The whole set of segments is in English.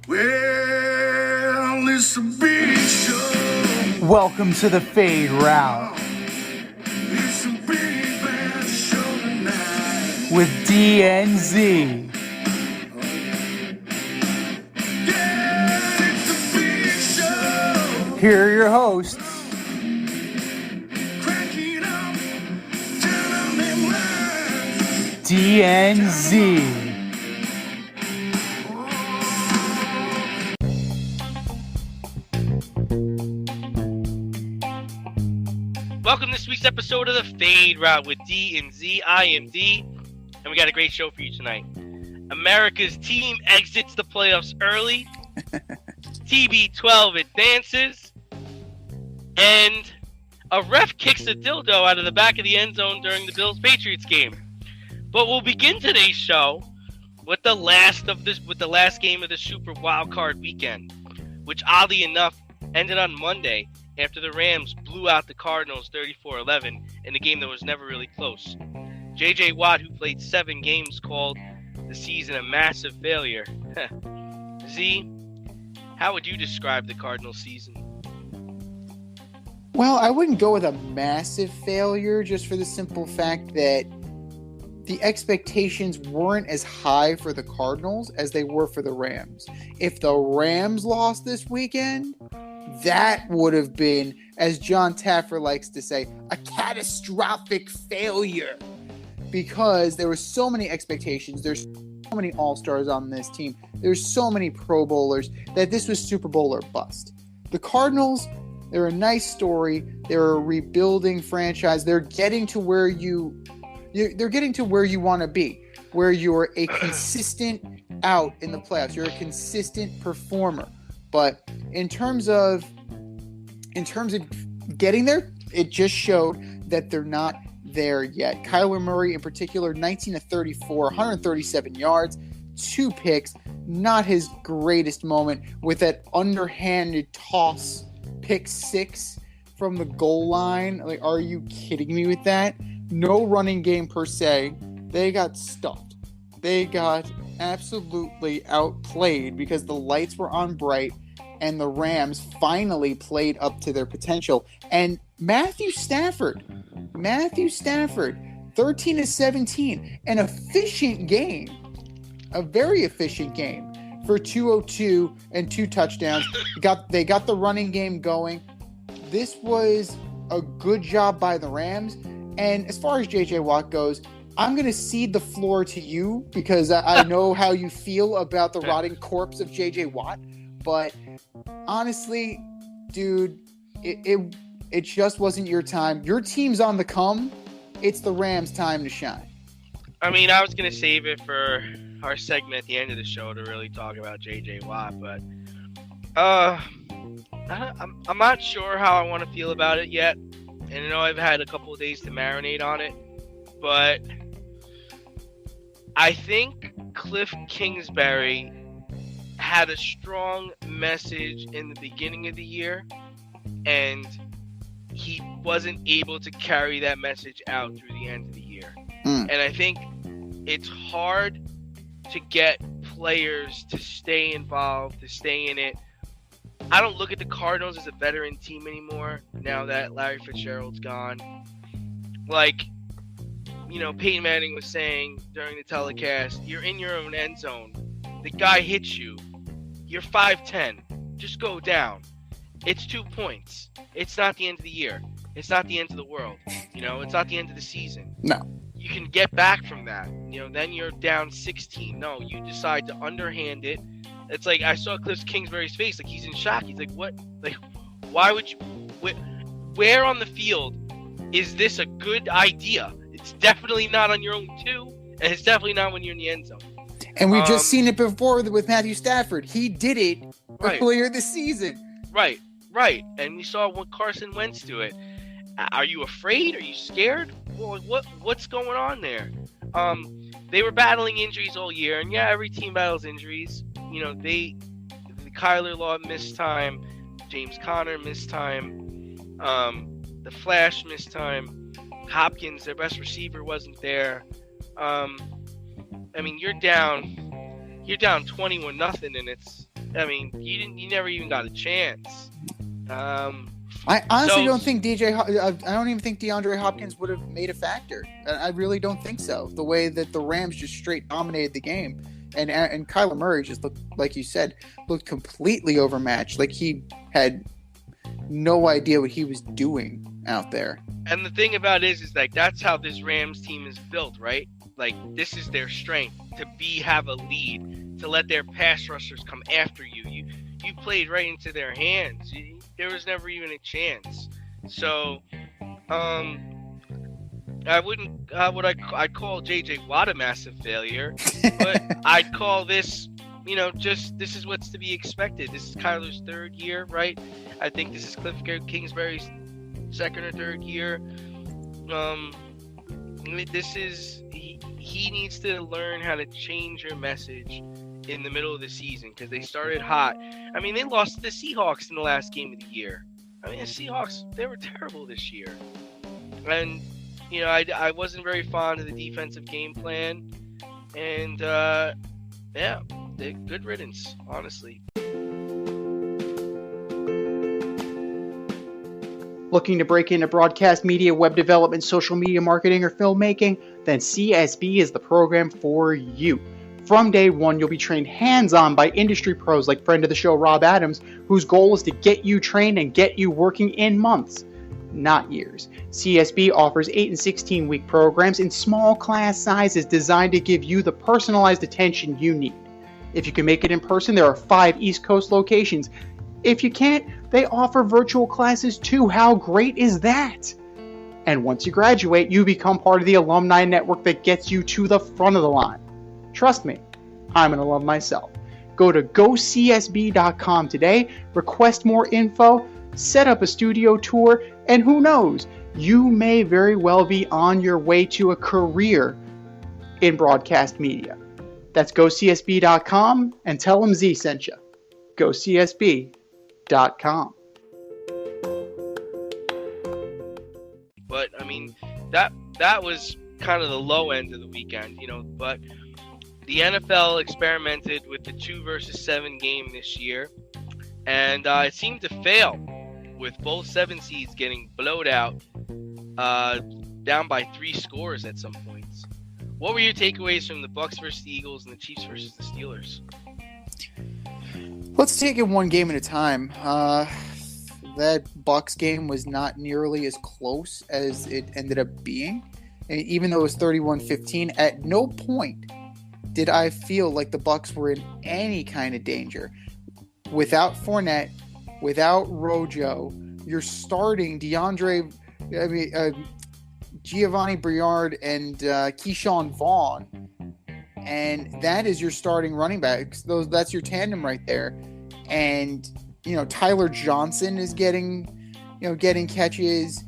Well, it's a big show. Welcome to the Fade Route It's a big bad show tonight. with DNZ. Yeah, it's a big show. Here are your hosts, Crack it up, turn on them lights. DNZ. Welcome to this week's episode of the Fade Route with D and Z. I am D, and we got a great show for you tonight. America's team exits the playoffs early. TB12 advances, and a ref kicks a dildo out of the back of the end zone during the Bills-Patriots game. But we'll begin today's show with the last game of the Super Wild Card weekend, which oddly enough ended on Monday after the Rams blew out the Cardinals 34-11 in a game that was never really close. J.J. Watt, who played 7 games, called the season a massive failure. Z, how would you describe the Cardinals season? Well, I wouldn't go with a massive failure just for the simple fact that the expectations weren't as high for the Cardinals as they were for the Rams. If the Rams lost this weekend, that would have been, as John Taffer likes to say, a catastrophic failure. Because there were so many expectations. There's so many all-stars on this team. There's so many Pro Bowlers that this was Super Bowl or bust. The Cardinals, they're a nice story. They're a rebuilding franchise. They're getting to where they're getting to where you want to be, where you're a consistent out in the playoffs. You're a consistent performer. But in terms of getting there, it just showed that they're not there yet. Kyler Murray in particular, 19-34, 137 yards, 2 picks, not his greatest moment with that underhanded toss, pick 6 from the goal line. Like, are you kidding me with that? No running game per se. They got stuffed. They got absolutely outplayed because the lights were on bright and the Rams finally played up to their potential. And Matthew Stafford, 13-17, an efficient game, a very efficient game for 202 and 2 touchdowns. They got the running game going. This was a good job by the Rams. And as far as J.J. Watt goes, I'm going to cede the floor to you because I know how you feel about the rotting corpse of J.J. Watt. But honestly, dude, it just wasn't your time. Your team's on the come. It's the Rams' time to shine. I mean, I was going to save it for our segment at the end of the show to really talk about J.J. Watt, but I'm not sure how I want to feel about it yet. And I know I've had a couple of days to marinate on it, but I think Cliff Kingsbury had a strong message in the beginning of the year, and he wasn't able to carry that message out through the end of the year. And I think it's hard to get players to stay involved, to stay in it. I don't look at the Cardinals as a veteran team anymore now that Larry Fitzgerald's gone. Like, you know, Peyton Manning was saying during the telecast, you're in your own end zone. The guy hits you. You're 5'10". Just go down. It's 2 points. It's not the end of the year. It's not the end of the world. You know, it's not the end of the season. No. You can get back from that. You know, then you're down 16. No, you decide to underhand it. It's like I saw Cliff Kingsbury's face. Like, he's in shock. He's like, what? Like, why would you? Where on the field is this a good idea? It's definitely not on your own 2, and it's definitely not when you're in the end zone. And we've just seen it before with Matthew Stafford. He did it earlier this season. Right. And we saw what Carson Wentz do it. Are you afraid? Are you scared? Well, what's going on there? They were battling injuries all year, and yeah, every team battles injuries. You know, the Kyler Law missed time, James Conner missed time, the Flash missed time, Hopkins, their best receiver, wasn't there. I mean, you're down 21-0, and I mean, you never even got a chance. I honestly So- don't think I don't even think DeAndre Hopkins would have made a factor. I really don't think so. The way that the Rams just straight dominated the game, and Kyler Murray just looked, like you said, looked completely overmatched. Like he had no idea what he was doing out there. And the thing about it is like that's how this Rams team is built, right? Like this is their strength to have a lead, to let their pass rushers come after you. You played right into their hands. There was never even a chance. So, I wouldn't. I'd call JJ Watt a massive failure, but I'd call this, this is what's to be expected. This is Kyler's third year, right? I think this is Cliff Kingsbury's second or third year. He needs to learn how to change your message in the middle of the season because they started hot. I mean, they lost to the Seahawks in the last game of the year. I mean, the Seahawks, they were terrible this year. And, I wasn't very fond of the defensive game plan. And, good riddance, honestly. Looking to break into broadcast media, web development, social media marketing, or filmmaking? Then CSB is the program for you. From day one, you'll be trained hands-on by industry pros like friend of the show Rob Adams, whose goal is to get you trained and get you working in months, not years. CSB offers 8 and 16-week programs in small class sizes designed to give you the personalized attention you need. If you can make it in person, there are 5 East Coast locations. If you can't, they offer virtual classes too. How great is that? And once you graduate, you become part of the alumni network that gets you to the front of the line. Trust me, I'm an alum myself. Go to gocsb.com today, request more info, set up a studio tour, and who knows, you may very well be on your way to a career in broadcast media. That's gocsb.com and tell them Z sent you. gocsb.com. But I mean, that was kind of the low end of the weekend, but the NFL experimented with the 2 versus 7 game this year, and it seemed to fail, with both 7 seeds getting blowed out, down by 3 scores at some points. What were your takeaways from the Bucs versus the Eagles and the Chiefs versus the Steelers? Let's take it one game at a time. That Bucs game was not nearly as close as it ended up being. And even though it was 31-15, at no point did I feel like the Bucs were in any kind of danger. Without Fournette, without Rojo, you're starting Giovanni Briard and Keyshawn Vaughn, and that is your starting running backs. That's your tandem right there. And Tyler Johnson is getting catches.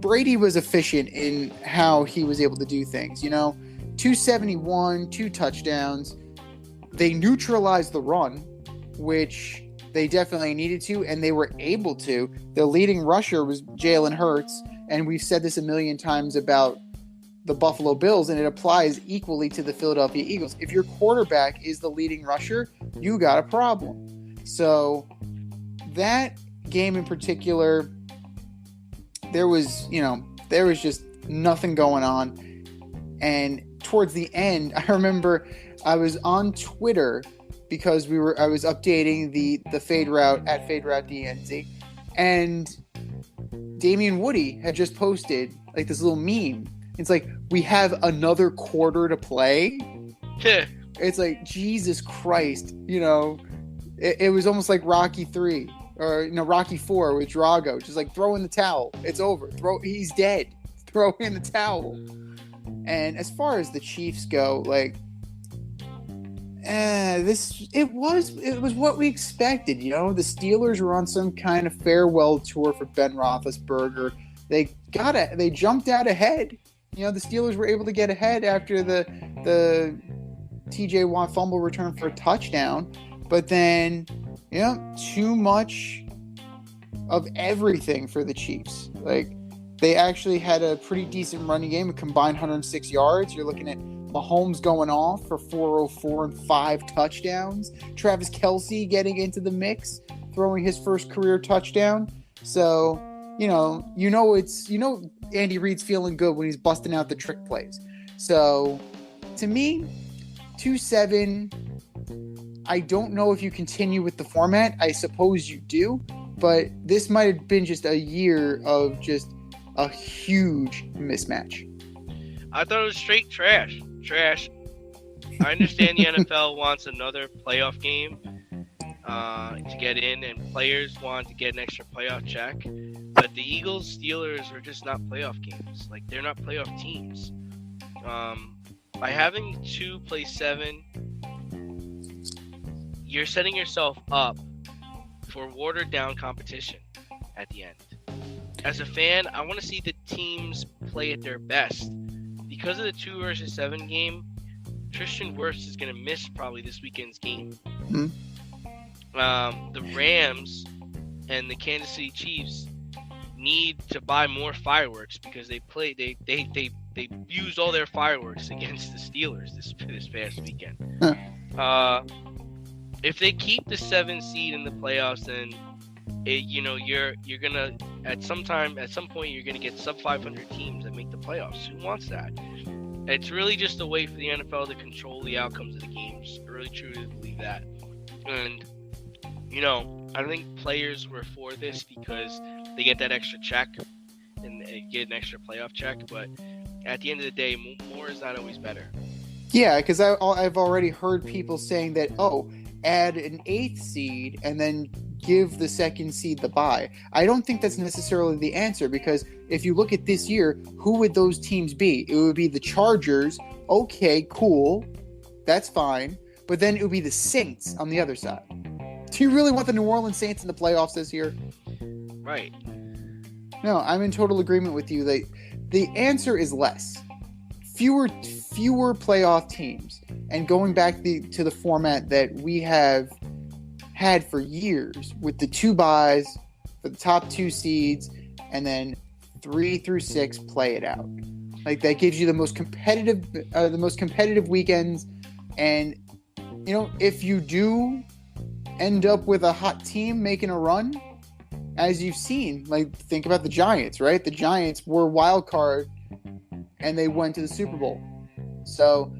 Brady was efficient in how he was able to do things. 271, 2 touchdowns. They neutralized the run, which they definitely needed to, and they were able to. The leading rusher was Jalen Hurts, and we've said this a million times about the Buffalo Bills, and it applies equally to the Philadelphia Eagles. If your quarterback is the leading rusher, you got a problem. So that game in particular, there was just nothing going on. And towards the end, I remember I was on Twitter because I was updating the fade route at fade route DNZ, and Damian Woody had just posted like this little meme. It's like, we have another quarter to play. It's like, Jesus Christ, it was almost like Rocky 3 or Rocky 4 with Drago, just like throw in the towel. It's over. He's dead. Throw in the towel. And as far as the Chiefs go, like, it was what we expected. The Steelers were on some kind of farewell tour for Ben Roethlisberger. They jumped out ahead. The Steelers were able to get ahead after the T.J. Watt fumble return for a touchdown, but then too much of everything for the Chiefs. Like, they actually had a pretty decent running game, a combined 106 yards. You're looking at Mahomes going off for 404 and 5 touchdowns. Travis Kelce getting into the mix, throwing his first career touchdown. So, Andy Reid's feeling good when he's busting out the trick plays. So, to me, 2-7. I don't know if you continue with the format. I suppose you do, but this might have been just a year of just a huge mismatch. I thought it was straight trash. Trash. I understand the NFL wants another playoff game to get in, and players want to get an extra playoff check. But the Eagles, Steelers are just not playoff games. Like, they're not playoff teams. By having 2 play 7, you're setting yourself up for watered down competition at the end. As a fan, I want to see the teams play at their best. Because of the 2 versus 7 game, Tristan Wirfs is going to miss probably this weekend's game. Mm-hmm. The Rams and the Kansas City Chiefs need to buy more fireworks because they used all their fireworks against the Steelers this past weekend. If they keep the 7 seed in the playoffs, then you're gonna at some point you're gonna get sub 500 teams that make the playoffs. Who wants that? It's really just a way for the NFL to control the outcomes of the games. I really truly believe that. And I think players were for this because they get that extra check and they get an extra playoff check. But at the end of the day, more is not always better. Yeah, because I've already heard people saying that, add an 8th seed and then give the 2nd seed the bye. I don't think that's necessarily the answer, because if you look at this year, who would those teams be? It would be the Chargers. Okay, cool. That's fine. But then it would be the Saints on the other side. Do you really want the New Orleans Saints in the playoffs this year? Right. No, I'm in total agreement with you. The answer is less. Fewer playoff teams. And going back to the format that we have had for years, with the 2 byes for the top 2 seeds, and then 3 through 6 play it out. Like, that gives you the most competitive weekends. And if you do end up with a hot team making a run, as you've seen, like, think about the Giants, right? The Giants were wild card and they went to the Super Bowl. So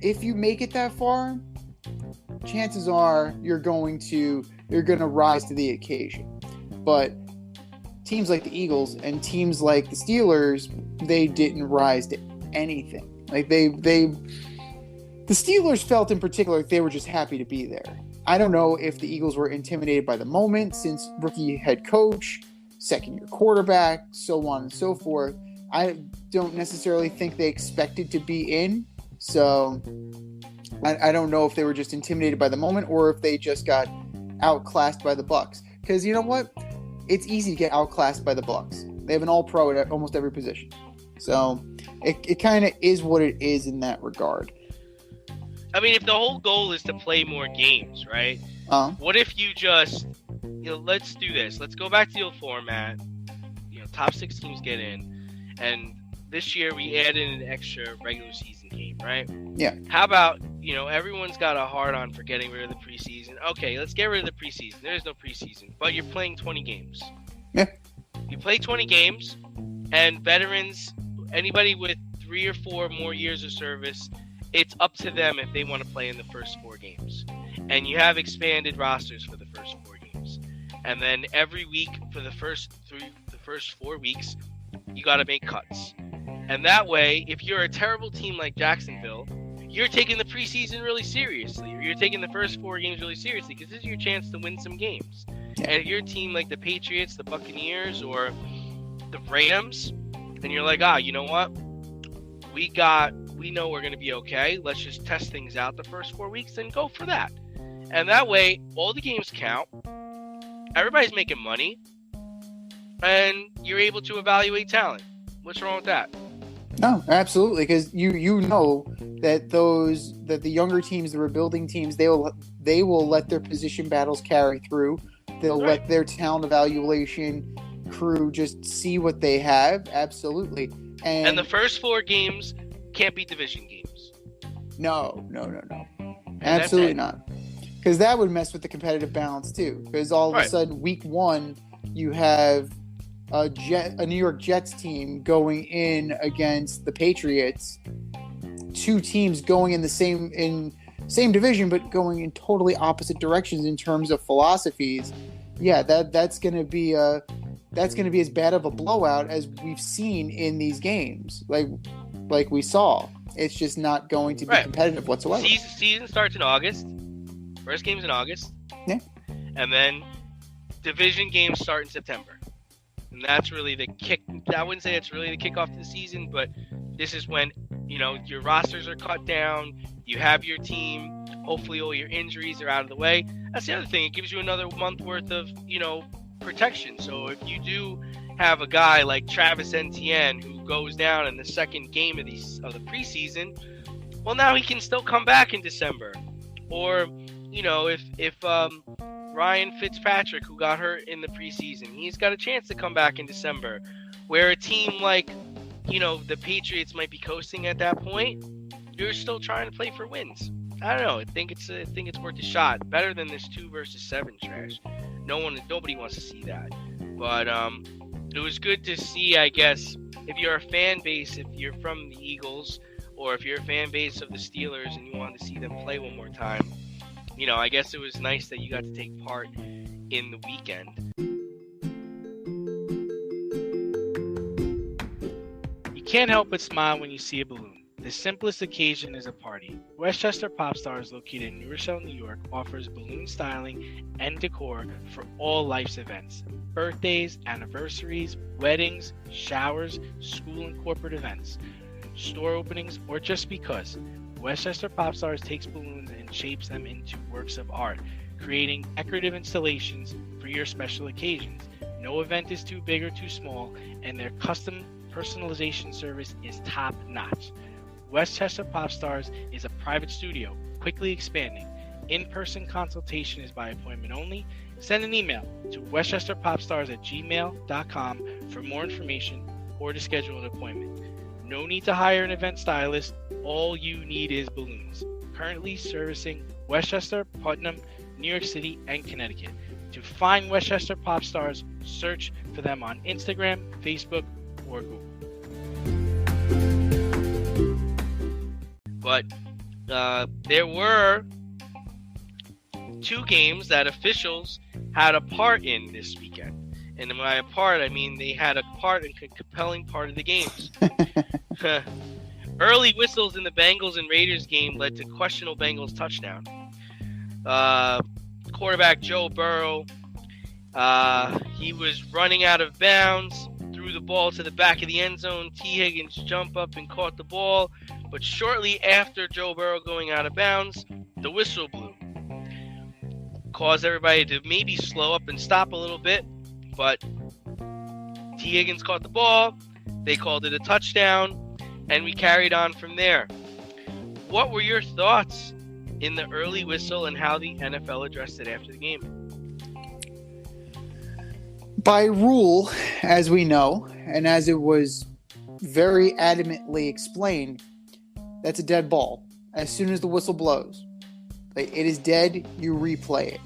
if you make it that far, chances are you're going to rise to the occasion. But teams like the Eagles and teams like the Steelers, they didn't rise to anything. Like, the Steelers felt in particular like they were just happy to be there. I don't know if the Eagles were intimidated by the moment, since rookie head coach, second-year quarterback, so on and so forth. I don't necessarily think they expected to be in, so I don't know if they were just intimidated by the moment or if they just got outclassed by the Bucs. Because you know what? It's easy to get outclassed by the Bucs. They have an all-pro at almost every position. So it kind of is what it is in that regard. I mean, if the whole goal is to play more games, right? What if you just, let's do this. Let's go back to the old format. Top 6 teams get in. And this year we added an extra regular season game, right? Yeah. How about, everyone's got a hard-on for getting rid of the preseason. Okay, let's get rid of the preseason. There's no preseason. But you're playing 20 games. Yeah. You play 20 games, and veterans, anybody with 3 or 4 more years of service, it's up to them if they want to play in the first 4 games. And you have expanded rosters for the first 4 games. And then every week for the first 4 weeks, you got to make cuts. And that way, if you're a terrible team like Jacksonville, you're taking the preseason really seriously. Or you're taking the first 4 games really seriously, because this is your chance to win some games. And if you're a team like the Patriots, the Buccaneers, or the Rams, and you're like, you know what? We know we're going to be okay. Let's just test things out the first 4 weeks and go for that. And that way, all the games count. Everybody's making money. And you're able to evaluate talent. What's wrong with that? No, absolutely, because you know that the younger teams, the rebuilding teams, they will let their position battles carry through. They'll let their talent evaluation crew just see what they have. Absolutely. And the first 4 games, can't be division games. No. Absolutely not. Because that would mess with the competitive balance too. Because all of a sudden, week 1, you have a New York Jets team going in against the Patriots. 2 teams going in the same division, but going in totally opposite directions in terms of philosophies. Yeah, that's going to be as bad of a blowout as we've seen in these games. Like we saw, it's just not going to be competitive whatsoever. Season starts in August. First game's in August. Yeah. And then division games start in September. And that's really the kick. I wouldn't say it's really the kickoff to the season, but this is when, your rosters are cut down. You have your team. Hopefully all your injuries are out of the way. That's the other thing. It gives you another month worth of, protection. So if you do have a guy like Travis Etienne who goes down in the second game of the preseason, well, now he can still come back in December. Or, if Ryan Fitzpatrick, who got hurt in the preseason, he's got a chance to come back in December. Where a team like, the Patriots might be coasting at that point, you're still trying to play for wins. I don't know. I think it's worth a shot. Better than this 2 versus 7 trash. Nobody wants to see that. But it was good to see, I guess, if you're a fan base, if you're from the Eagles, or if you're a fan base of the Steelers and you wanted to see them play one more time, I guess it was nice that you got to take part in the weekend. You can't help but smile when you see a balloon. The simplest occasion is a party. Westchester Pop Stars, located in New Rochelle, New York, offers balloon styling and decor for all life's events. Birthdays, anniversaries, weddings, showers, school and corporate events, store openings, or just because. Westchester Pop Stars takes balloons and shapes them into works of art, creating decorative installations for your special occasions. No event is too big or too small, and their custom personalization service is top-notch. Westchester Pop Stars is a private studio, quickly expanding. In-person consultation is by appointment only. Send an email to westchesterpopstars@gmail.com for more information or to schedule an appointment. No need to hire an event stylist. All you need is balloons. Currently servicing Westchester, Putnam, New York City, and Connecticut. To find Westchester Pop Stars, search for them on Instagram, Facebook, or Google. But there were 2 games that officials had a part in this weekend. And by a part, I mean they had a part, a compelling part of the games. Early whistles in the Bengals and Raiders game led to questionable Bengals touchdown. Quarterback Joe Burrow, he was running out of bounds, threw the ball to the back of the end zone. T. Higgins jumped up and caught the ball. But shortly after Joe Burrow going out of bounds, the whistle blew. Caused everybody to maybe slow up and stop a little bit. But T. Higgins caught the ball. They called it a touchdown. And we carried on from there. What were your thoughts in the early whistle and how the NFL addressed it after the game? By rule, as we know, and as it was very adamantly explained, that's a dead ball. As soon as the whistle blows, it is dead, you replay it.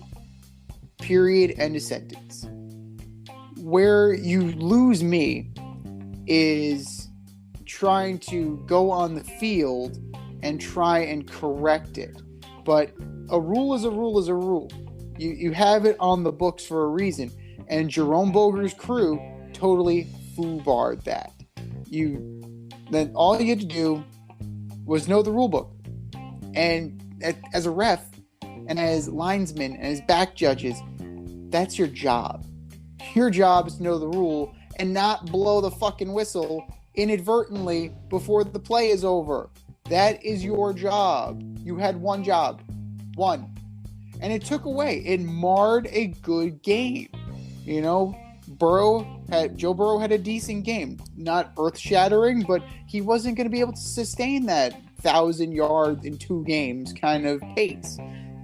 Period, end of sentence. Where you lose me is trying to go on the field and try and correct it. But a rule is a rule is a rule. You have it on the books for a reason. And Jerome Boger's crew totally foobarred that. Then all you had to do was know the rule book. And as a ref and as linesmen and as back judges, that's your job. Your job is to know the rule and not blow the fucking whistle inadvertently before the play is over. That is your job. You had one job. One. And it took away. It marred a good game. Joe Burrow had a decent game. Not earth-shattering, but he wasn't going to be able to sustain that 1,000 yards in 2 games kind of pace.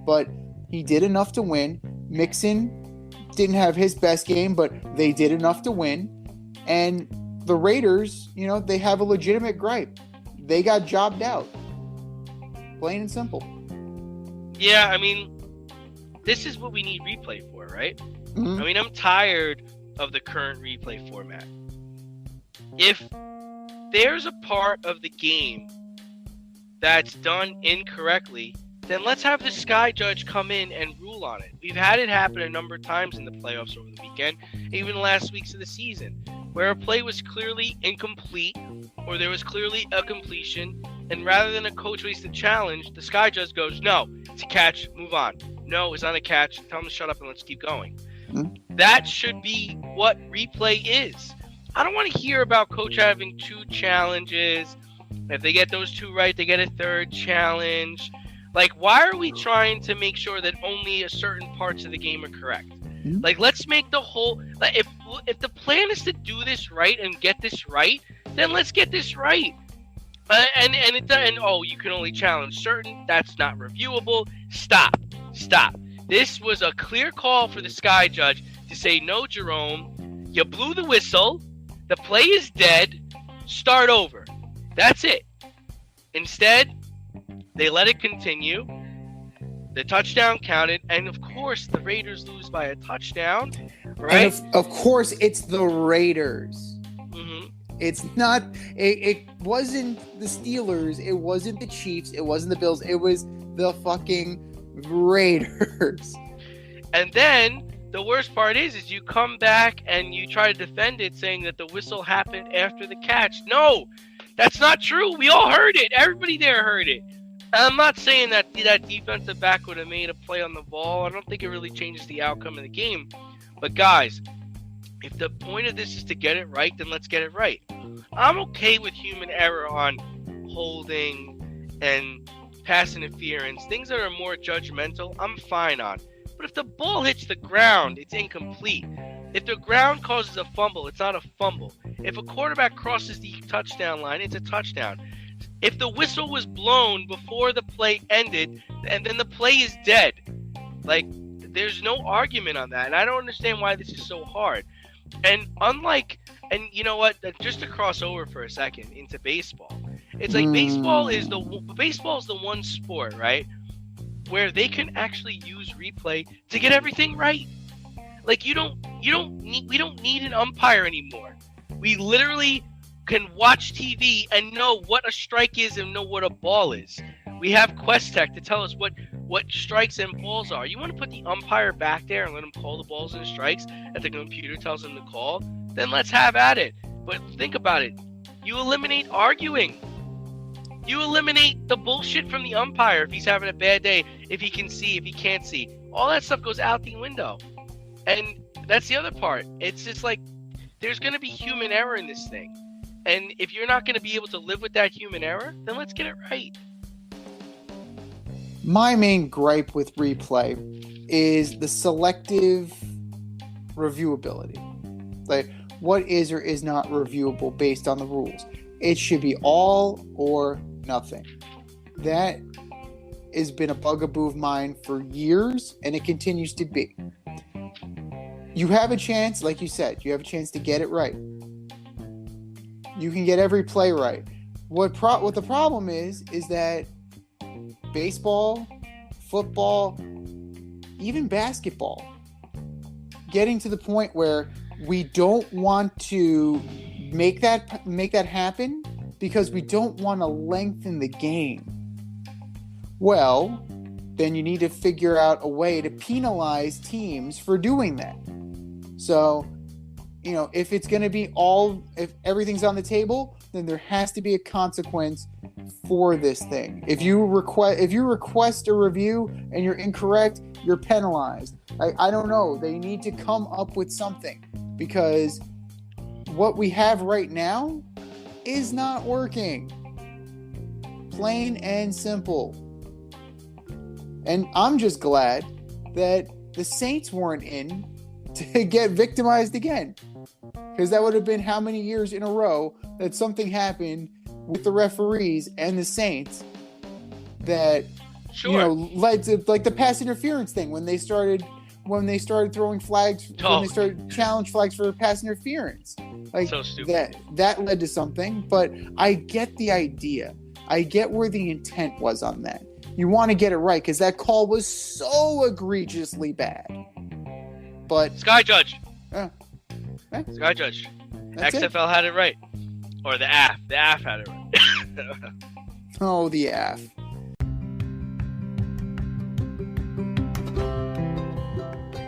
But he did enough to win. Mixon didn't have his best game, but they did enough to win. And the Raiders, they have a legitimate gripe. they got jobbed out. Plain and simple. Yeah, I mean, this is what we need replay for, right? Mhm. I mean, I'm tired of the current replay format. If there's a part of the game that's done incorrectly, then let's have the sky judge come in and rule on it. We've had it happen a number of times in the playoffs over the weekend, even the last weeks of the season, where a play was clearly incomplete or there was clearly a completion, and rather than a coach waste a challenge, the sky judge goes, no, it's a catch, move on. No, it's not a catch, tell him to shut up and let's keep going. Mm-hmm. That should be what replay is. I don't want to hear about coach having 2 challenges. If they get those 2 right, they get a 3rd challenge. Like, why are we trying to make sure that only a certain parts of the game are correct? Mm-hmm. Like, let's make the whole... Like, if the plan is to do this right and get this right, then let's get this right. And you can only challenge certain. That's not reviewable. Stop. This was a clear call for the sky judge to say, no, Jerome, you blew the whistle. The play is dead. Start over. That's it. Instead, they let it continue. The touchdown counted, and of course, the Raiders lose by a touchdown, right? And of course, it's the Raiders. Mm-hmm. It's not. It wasn't the Steelers. It wasn't the Chiefs. It wasn't the Bills. It was the fucking Raiders. And then the worst part is you come back and you try to defend it, saying that the whistle happened after the catch. No, that's not true. We all heard it. Everybody there heard it. I'm not saying that defensive back would have made a play on the ball. I don't think it really changes the outcome of the game. But guys, if the point of this is to get it right, then let's get it right. I'm okay with human error on holding and pass interference, things that are more judgmental, I'm fine on. But if the ball hits the ground, it's incomplete. If the ground causes a fumble, it's not a fumble. If a quarterback crosses the touchdown line, it's a touchdown. If the whistle was blown before the play ended, and then the play is dead, like, there's no argument on that. And I don't understand why this is so hard. And you know what? Just to cross over for a second into baseball, it's like baseball is the one sport, right, where they can actually use replay to get everything right. Like, we don't need an umpire anymore. We literally can watch TV and know what a strike is and know what a ball is. We have Quest Tech to tell us what strikes and balls are. You want to put the umpire back there and let him call the balls and strikes that the computer tells him to call? Then let's have at it. But think about it. You eliminate arguing. You eliminate the bullshit from the umpire if he's having a bad day, if he can see, if he can't see. All that stuff goes out the window. And that's the other part. It's just like, there's going to be human error in this thing. And if you're not going to be able to live with that human error, then let's get it right. My main gripe with replay is the selective reviewability. Like, what is or is not reviewable based on the rules? It should be all or nothing. That has been a bugaboo of mine for years, and it continues to be. You have a chance, like you said, you have a chance to get it right. You can get every play right. What the problem is that baseball, football, even basketball, getting to the point where we don't want to make that happen because we don't want to lengthen the game. Well, then you need to figure out a way to penalize teams for doing that. So, if it's going to be if everything's on the table, then there has to be a consequence for this thing. If you request a review and you're incorrect, you're penalized. I don't know. They need to come up with something, because what we have right now is not working. Plain and simple. And I'm just glad that the Saints weren't in to get victimized again. Because that would have been how many years in a row that something happened with the referees and the Saints that led to, like, the pass interference thing when they started throwing flags, when they started challenge flags for pass interference. Like So stupid. that led to something, but I get the idea. I get where the intent was on that. You want to get it right because that call was so egregiously bad. But Sky Judge. eh, Sky Judge. that's it. XFL had it right. Or the AF. The AF had it right. Oh, the AF.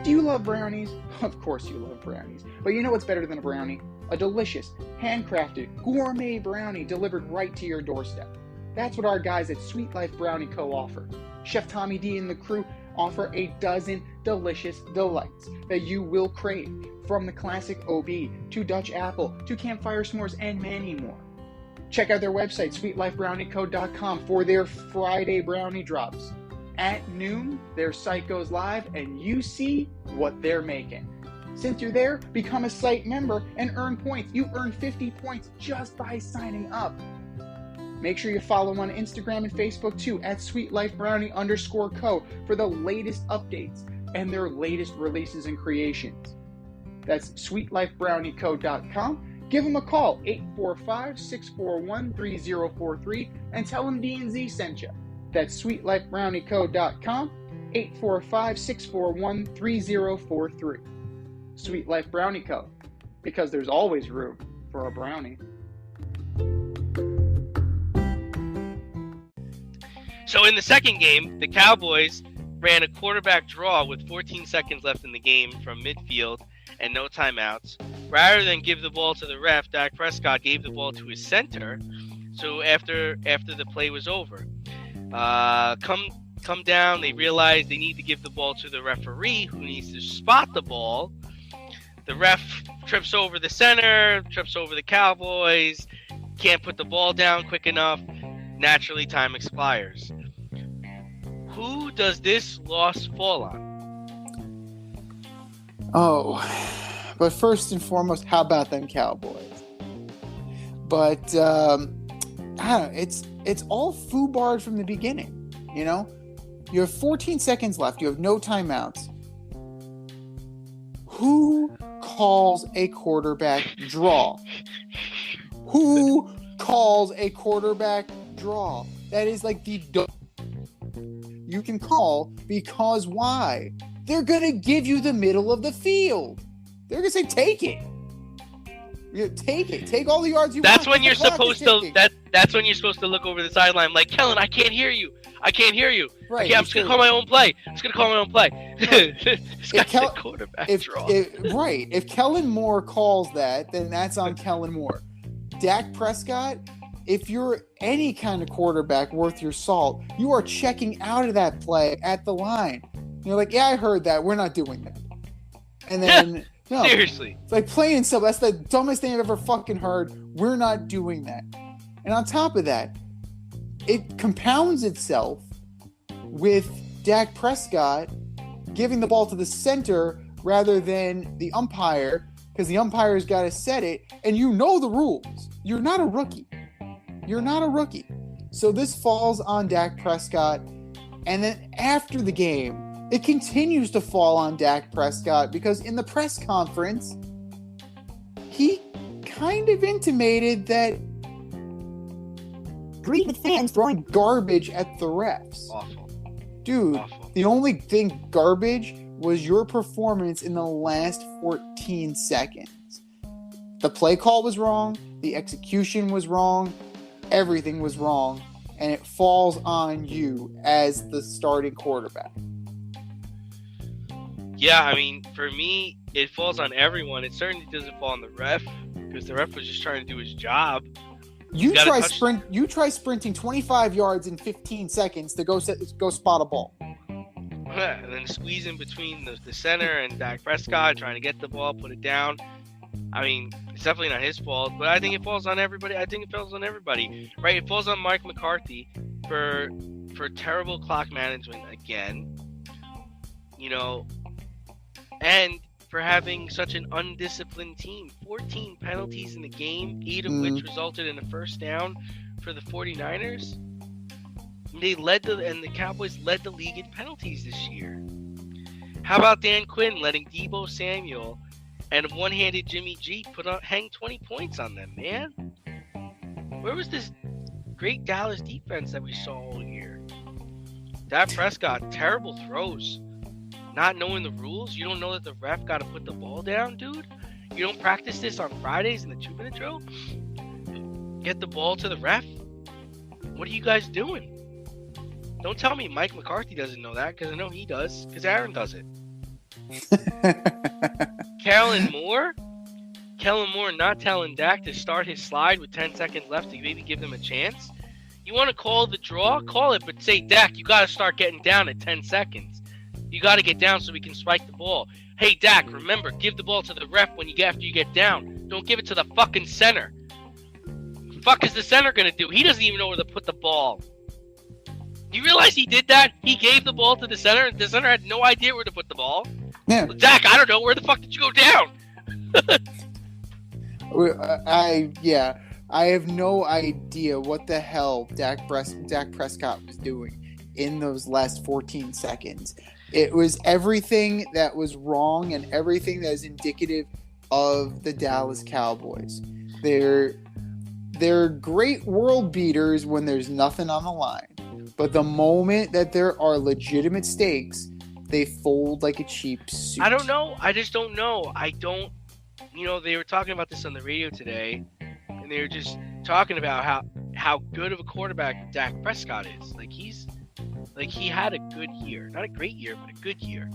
Do you love brownies? Of course you love brownies. But you know what's better than a brownie? A delicious, handcrafted, gourmet brownie delivered right to your doorstep. That's what our guys at Sweet Life Brownie Co. offer. Chef Tommy D and the crew offer a dozen delicious delights that you will crave, from the classic OB to Dutch apple to campfire s'mores and many more. Check out their website, sweetlifebrownieco.com, for their Friday brownie drops. At noon, their site goes live and you see what they're making. Since you're there, become a site member and earn points. You earn 50 points just by signing up. Make sure you follow on Instagram and Facebook too, at sweetlifebrownie_co, for the latest updates and their latest releases and creations. That's sweetlifebrownieco.com. Give them a call, 845-641-3043, and tell them D&Z sent you. That's sweetlifebrownieco.com, 845-641-3043. Sweet Life Brownie Co., because there's always room for a brownie. So in the second game, the Cowboys ran a quarterback draw with 14 seconds left in the game from midfield and no timeouts. Rather than give the ball to the ref, Dak Prescott gave the ball to his center. So after the play was over, come down, they realized they need to give the ball to the referee, who needs to spot the ball. The ref trips over the center, trips over the Cowboys, can't put the ball down quick enough. Naturally, time expires. Who does this loss fall on? Oh, but first and foremost, how about them Cowboys? But I don't know. It's all foobarred from the beginning. You know, you have 14 seconds left. You have no timeouts. Who calls a quarterback draw? Who calls a quarterback draw? That is like the you can call, because why? They're gonna give you the middle of the field. They're gonna say, take it. Take it. Take all the yards you want. That's when you're supposed to. That's when you're supposed to look over the sideline, like, Kellen, I can't hear you. Right. Okay, I'm just gonna call my own play. This guy's a quarterback draw. If Kellen Moore calls that, then that's on Kellen Moore. Dak Prescott, if you're any kind of quarterback worth your salt, you are checking out of that play at the line. You're like, yeah, I heard that. We're not doing that. And then, no. Seriously. It's like plain and simple. That's the dumbest thing I've ever fucking heard. We're not doing that. And on top of that, it compounds itself with Dak Prescott giving the ball to the center rather than the umpire, because the umpire's got to set it, and you know the rules. You're not a rookie. So this falls on Dak Prescott, and then after the game, it continues to fall on Dak Prescott, because in the press conference, he kind of intimated that agreed with fans throwing garbage at the refs. Awful. Dude, Awful. The only thing garbage was your performance in the last 14 seconds. The play call was wrong, the execution was wrong, everything was wrong, and it falls on you as the starting quarterback. Yeah, I mean, for me, it falls on everyone. It certainly doesn't fall on the ref, because the ref was just trying to do his job. You try sprinting 25 yards in 15 seconds to go spot a ball. And then squeezing between the center and Dak Prescott, trying to get the ball, put it down. I mean, it's definitely not his fault, but I think it falls on everybody. Right? It falls on Mike McCarthy for terrible clock management again. You know, and for having such an undisciplined team. 14 penalties in the game, 8 of which resulted in a first down for the 49ers. The Cowboys led the league in penalties this year. How about Dan Quinn letting Deebo Samuel and one-handed Jimmy G hang 20 points on them, man. Where was this great Dallas defense that we saw all year? Dak Prescott, terrible throws. Not knowing the rules? You don't know that the ref got to put the ball down, dude? You don't practice this on Fridays in the 2-minute drill? Get the ball to the ref? What are you guys doing? Don't tell me Mike McCarthy doesn't know that, because I know he does, because Aaron does it. Kellen Moore not telling Dak to start his slide with 10 seconds left to maybe give them a chance. You want to call the draw? Call it, but say, Dak, you got to start getting down at 10 seconds. You got to get down so we can spike the ball. Hey, Dak, remember, give the ball to the ref after you get down. Don't give it to the fucking center. The fuck is the center going to do? He doesn't even know where to put the ball. You realize he did that? He gave the ball to the center, and the center had no idea where to put the ball. Yeah. Dak, I don't know. Where the fuck did you go down? I have no idea what the hell Dak Prescott was doing in those last 14 seconds. It was everything that was wrong and everything that is indicative of the Dallas Cowboys. They're great world beaters when there's nothing on the line. But the moment that there are legitimate stakes, they fold like a cheap suit. I don't know. I just don't know. They were talking about this on the radio today, and they were just talking about how good of a quarterback Dak Prescott is. He had a good year. Not a great year, but a good year.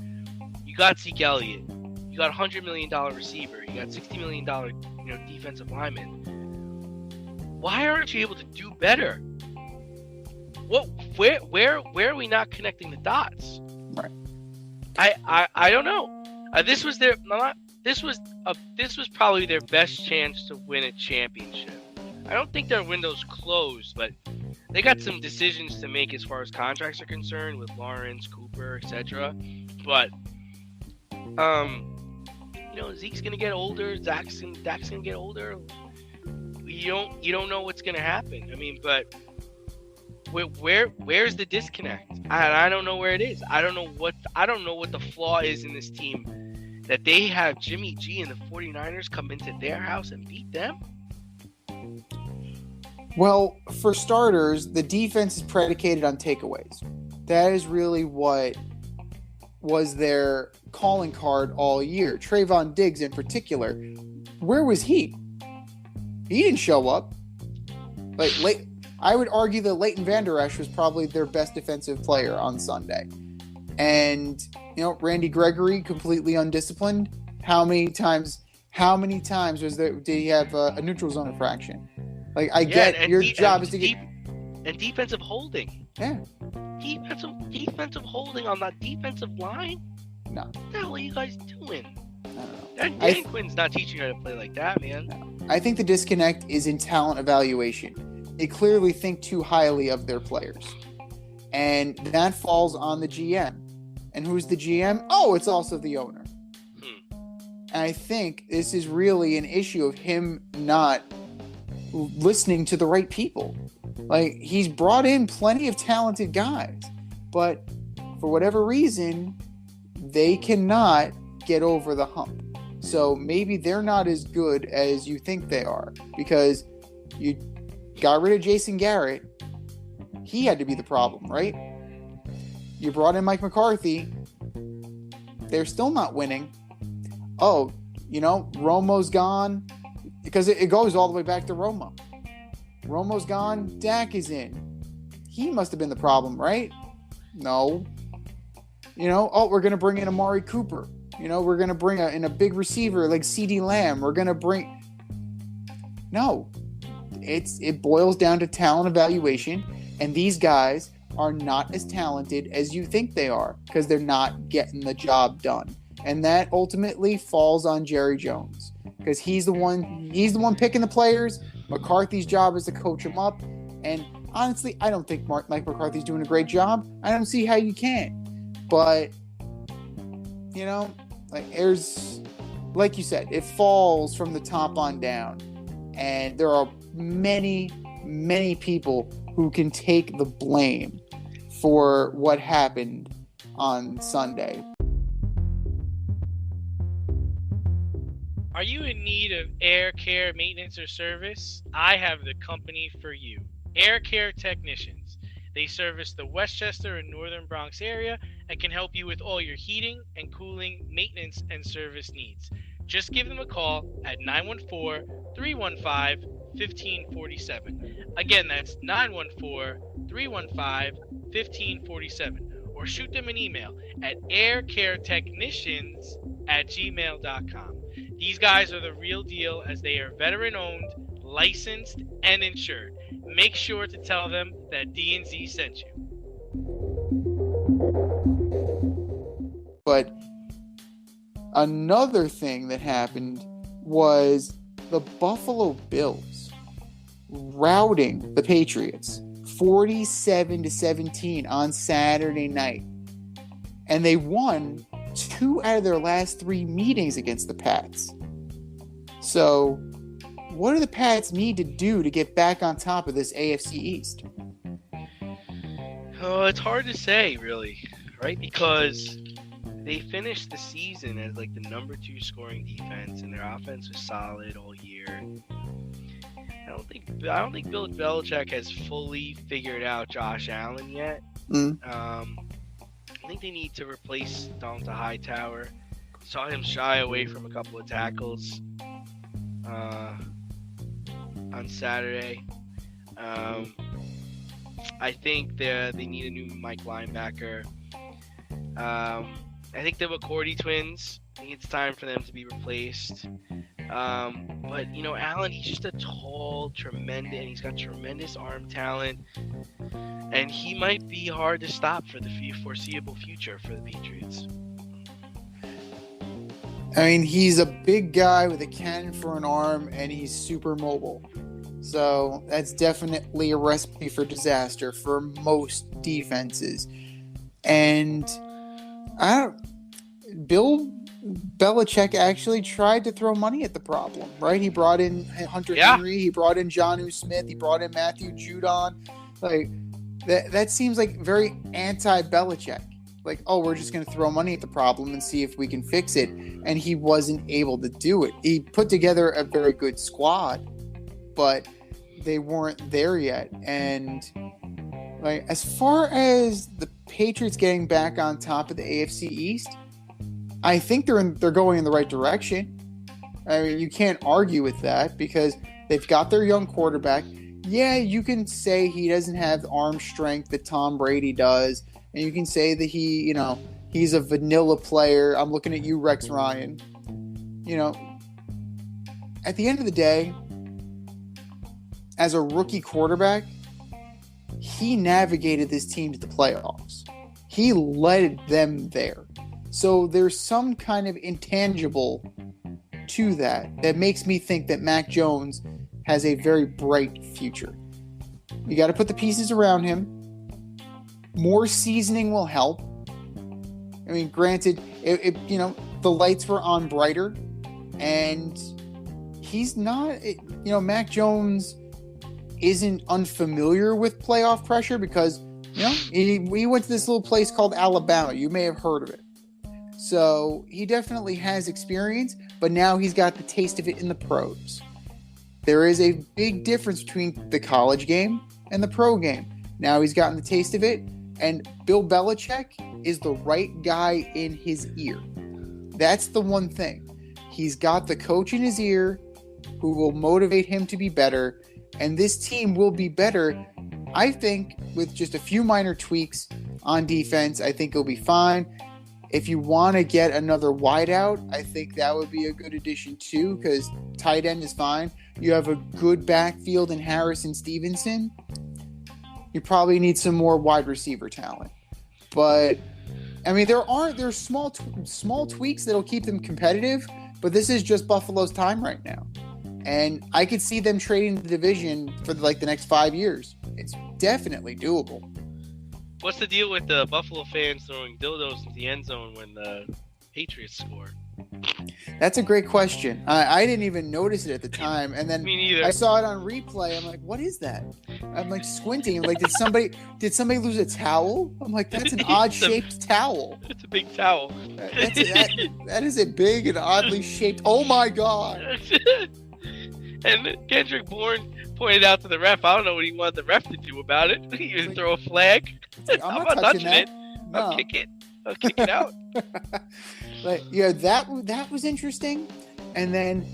You got Zeke Elliott. You got a $100 million receiver. You got $60 million, defensive lineman. Why aren't you able to do better? Where are we not connecting the dots? Right. I don't know. This was probably their best chance to win a championship. I don't think their window's closed, but they got some decisions to make as far as contracts are concerned with Lawrence, Cooper, etc. But Zeke's gonna get older, Dak's gonna get older. You don't know what's gonna happen. I mean, but where's the disconnect? I don't know where it is. I don't know what the flaw is in this team that they have Jimmy G and the 49ers come into their house and beat them. Well, for starters, the defense is predicated on takeaways. That is really what was their calling card all year. Trayvon Diggs in particular. Where was he? He didn't show up. I would argue that Leighton Vander Esch was probably their best defensive player on Sunday. And, Randy Gregory, completely undisciplined. How many times did he have a neutral zone infraction? Your job is to get... And defensive holding. Yeah. Defensive holding on that defensive line? No. What the hell are you guys doing? I don't know. Dan Quinn's not teaching you how to play like that, man. No. I think the disconnect is in talent evaluation. They clearly think too highly of their players. And that falls on the GM. And who's the GM? Oh, it's also the owner. And I think this is really an issue of him not listening to the right people. He's brought in plenty of talented guys, but for whatever reason, they cannot get over the hump. So maybe they're not as good as you think they are, because you got rid of Jason Garrett. He had to be the problem, right? You brought in Mike McCarthy. They're still not winning. Oh, Romo's gone. Because it goes all the way back to Romo. Romo's gone. Dak is in. He must have been the problem, right? No. We're going to bring in Amari Cooper. We're going to bring in a big receiver like CeeDee Lamb. We're going to bring... No. It boils down to talent evaluation, and these guys are not as talented as you think they are because they're not getting the job done. And that ultimately falls on Jerry Jones. Because he's the one picking the players. McCarthy's job is to coach them up. And honestly, I don't think Mike McCarthy's doing a great job. I don't see how you can. But, there's, like you said, it falls from the top on down. And there are many, many people who can take the blame for what happened on Sunday. Are you in need of air care maintenance or service? I have the company for you. Air Care Technicians. They service the Westchester and Northern Bronx area and can help you with all your heating and cooling maintenance and service needs. Just give them a call at 914-315-1547. Again, that's 914-315-1547. Or shoot them an email at aircaretechnicians@gmail.com. These guys are the real deal as they are veteran-owned, licensed, and insured. Make sure to tell them that D&Z sent you. But another thing that happened was the Buffalo Bills routing the Patriots 47-17 on Saturday night. And they won 2 out of their last 3 meetings against the Pats. So, what do the Pats need to do to get back on top of this AFC East? Oh, it's hard to say, really, right? Because they finished the season as like the number 2 scoring defense, and their offense was solid all year. I don't think Bill Belichick has fully figured out Josh Allen yet. I think they need to replace Donta Hightower. Saw him shy away from a couple of tackles on Saturday. I think they need a new Mike linebacker. I think the McCourty twins, I think it's time for them to be replaced. But, Allen, he's just a tall, tremendous, and he's got tremendous arm talent. And he might be hard to stop for the foreseeable future for the Patriots. I mean, he's a big guy with a cannon for an arm, and he's super mobile. So that's definitely a recipe for disaster for most defenses. And Bill Belichick actually tried to throw money at the problem, right? He brought in Hunter Henry, he brought in Jonnu Smith, he brought in Matthew Judon. Like that seems like very anti-Belichick. Like, oh, we're just going to throw money at the problem and see if we can fix it. And he wasn't able to do it. He put together a very good squad, but they weren't there yet. And like, as far as the Patriots getting back on top of the AFC East, I think they're going in the right direction. I mean, you can't argue with that because they've got their young quarterback. Yeah, you can say he doesn't have the arm strength that Tom Brady does, and you can say that he's a vanilla player. I'm looking at you, Rex Ryan. At the end of the day, as a rookie quarterback, he navigated this team to the playoffs. He led them there. So there's some kind of intangible to that makes me think that Mac Jones has a very bright future. You got to put the pieces around him. More seasoning will help. I mean, granted, the lights were on brighter, and he's not. Mac Jones isn't unfamiliar with playoff pressure because he went to this little place called Alabama. You may have heard of it. So he definitely has experience, but now he's got the taste of it in the pros. There is a big difference between the college game and the pro game. Now he's gotten the taste of it, and Bill Belichick is the right guy in his ear. That's the one thing. He's got the coach in his ear who will motivate him to be better, and this team will be better, I think, with just a few minor tweaks on defense. I think it'll be fine. If you want to get another wideout, I think that would be a good addition too, because tight end is fine. You have a good backfield in Harrison Stevenson. You probably need some more wide receiver talent. But, I mean, there's small tweaks that'll keep them competitive, but this is just Buffalo's time right now. And I could see them trading the division for the next 5 years. It's definitely doable. What's the deal with the Buffalo fans throwing dildos into the end zone when the Patriots score? That's a great question. I didn't even notice it at the time, and then Me neither. I saw it on replay. I'm like, "What is that?" I'm like squinting. I'm like, "Did somebody lose a towel?" I'm like, "That's an odd shaped towel. It's a big towel. That is a big and oddly shaped. Oh my god!" And Kendrick Bourne pointed out to the ref. I don't know what he wanted the ref to do about it. He would throw a flag. Like, I'm not touching that. it. No. I'll kick it. I'll kick it out. Like, yeah, that was interesting. And then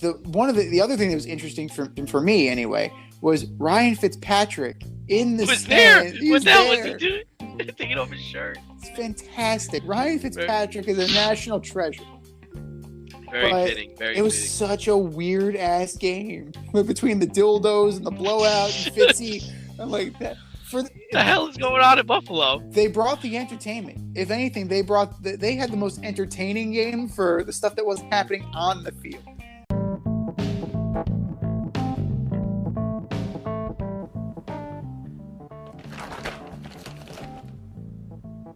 the other thing that was interesting for me anyway was Ryan Fitzpatrick in the stand. Was he doing? Taking off his shirt. It's fantastic. Ryan Fitzpatrick is a national treasure. Very fitting. It was such a weird ass game between the dildos and the blowout and Fitzy. I'm like that. What the hell is going on in Buffalo? They brought the entertainment. If anything, they had the most entertaining game for the stuff that wasn't happening on the field.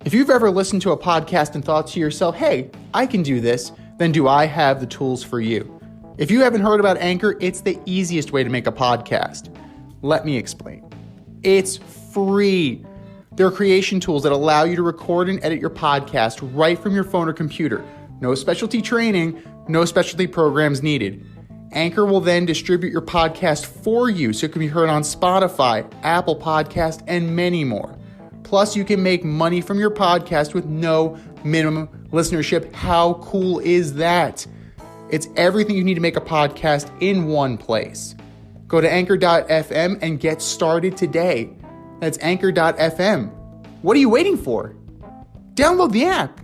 If you've ever listened to a podcast and thought to yourself, "Hey, I can do this," then do I have the tools for you. If you haven't heard about Anchor, it's the easiest way to make a podcast. Let me explain. It's free. There are creation tools that allow you to record and edit your podcast right from your phone or computer. No specialty training, no specialty programs needed. Anchor will then distribute your podcast for you so it can be heard on Spotify, Apple Podcast, and many more. Plus, you can make money from your podcast with no minimum listenership. How cool is that? It's everything you need to make a podcast in one place. Go to anchor.fm and get started today. That's anchor.fm. What are you waiting for? Download the app.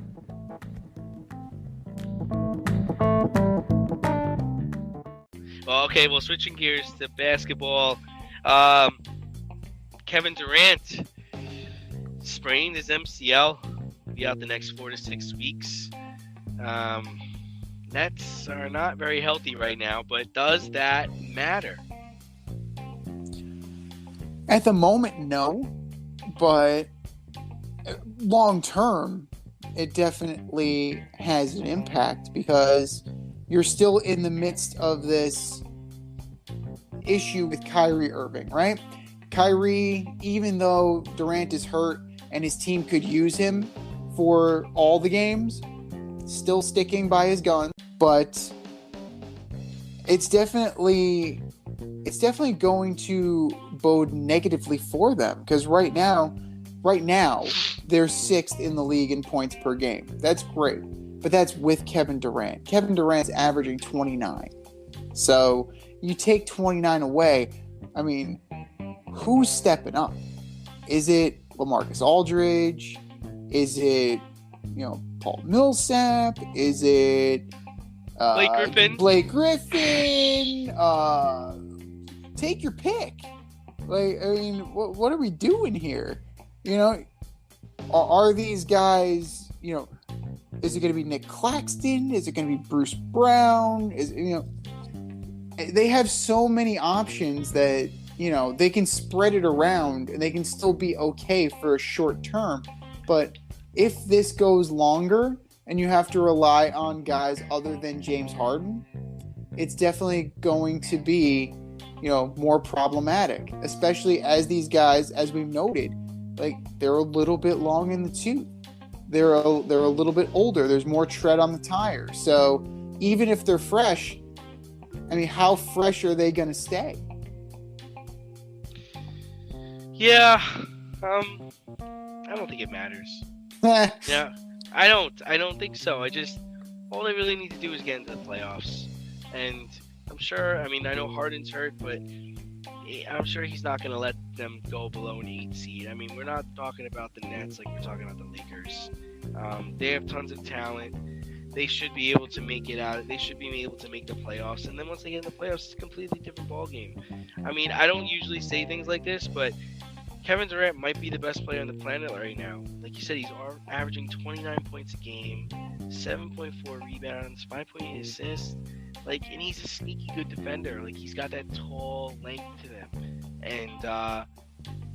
Well, switching gears to basketball. Kevin Durant sprained his MCL. Be out the next 4 to 6 weeks. Nets are not very healthy right now, but does that matter? At the moment, no. But long term, it definitely has an impact because you're still in the midst of this issue with Kyrie Irving, right? Kyrie, even though Durant is hurt and his team could use him for all the games, still sticking by his gun, but it's definitely going to bode negatively for them because right now they're 6th in the league in points per game. That's great, but that's with Kevin Durant. Kevin Durant's averaging 29. So you take 29 away, I mean, who's stepping up? Is it LaMarcus Aldridge? Is it, Paul Millsap? Is it Blake Griffin? Take your pick. Like, I mean, what are we doing here? Are these guys, is it going to be Nick Claxton? Is it going to be Bruce Brown? They have so many options that, they can spread it around and they can still be okay for a short term. But if this goes longer and you have to rely on guys other than James Harden, it's definitely going to be, more problematic, especially as these guys, as we've noted, like they're a little bit long in the tooth. They're a little bit older. There's more tread on the tire. So even if they're fresh, I mean, how fresh are they going to stay? Yeah, I don't think it matters. Yeah, I don't think so. All they really need to do is get into the playoffs. And I'm sure, I know Harden's hurt, but I'm sure he's not going to let them go below an 8 seed. I mean, we're not talking about the Nets like we're talking about the Lakers. They have tons of talent. They should be able to make it out. They should be able to make the playoffs. And then once they get in the playoffs, it's a completely different ballgame. I mean, I don't usually say things like this, but Kevin Durant might be the best player on the planet right now. Like you said, he's averaging 29 points a game, 7.4 rebounds, 5.8 assists. And he's a sneaky good defender. He's got that tall length to him. And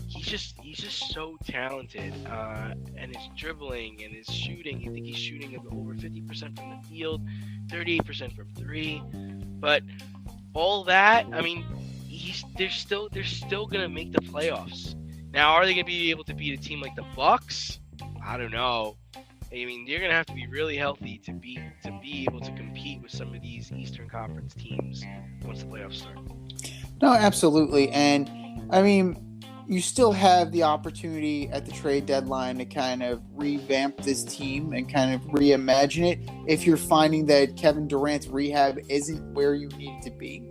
he he's just so talented, and his dribbling and his shooting. I think he's shooting over 50% from the field, 38% from three. But all that, I mean, they're still gonna make the playoffs. Now, are they gonna be able to beat a team like the Bucks? I don't know. I mean, you're gonna have to be really healthy to be able to compete with some of these Eastern Conference teams once the playoffs start. No, absolutely. And I mean, you still have the opportunity at the trade deadline to kind of revamp this team and kind of reimagine it if you're finding that Kevin Durant's rehab isn't where you need it to be.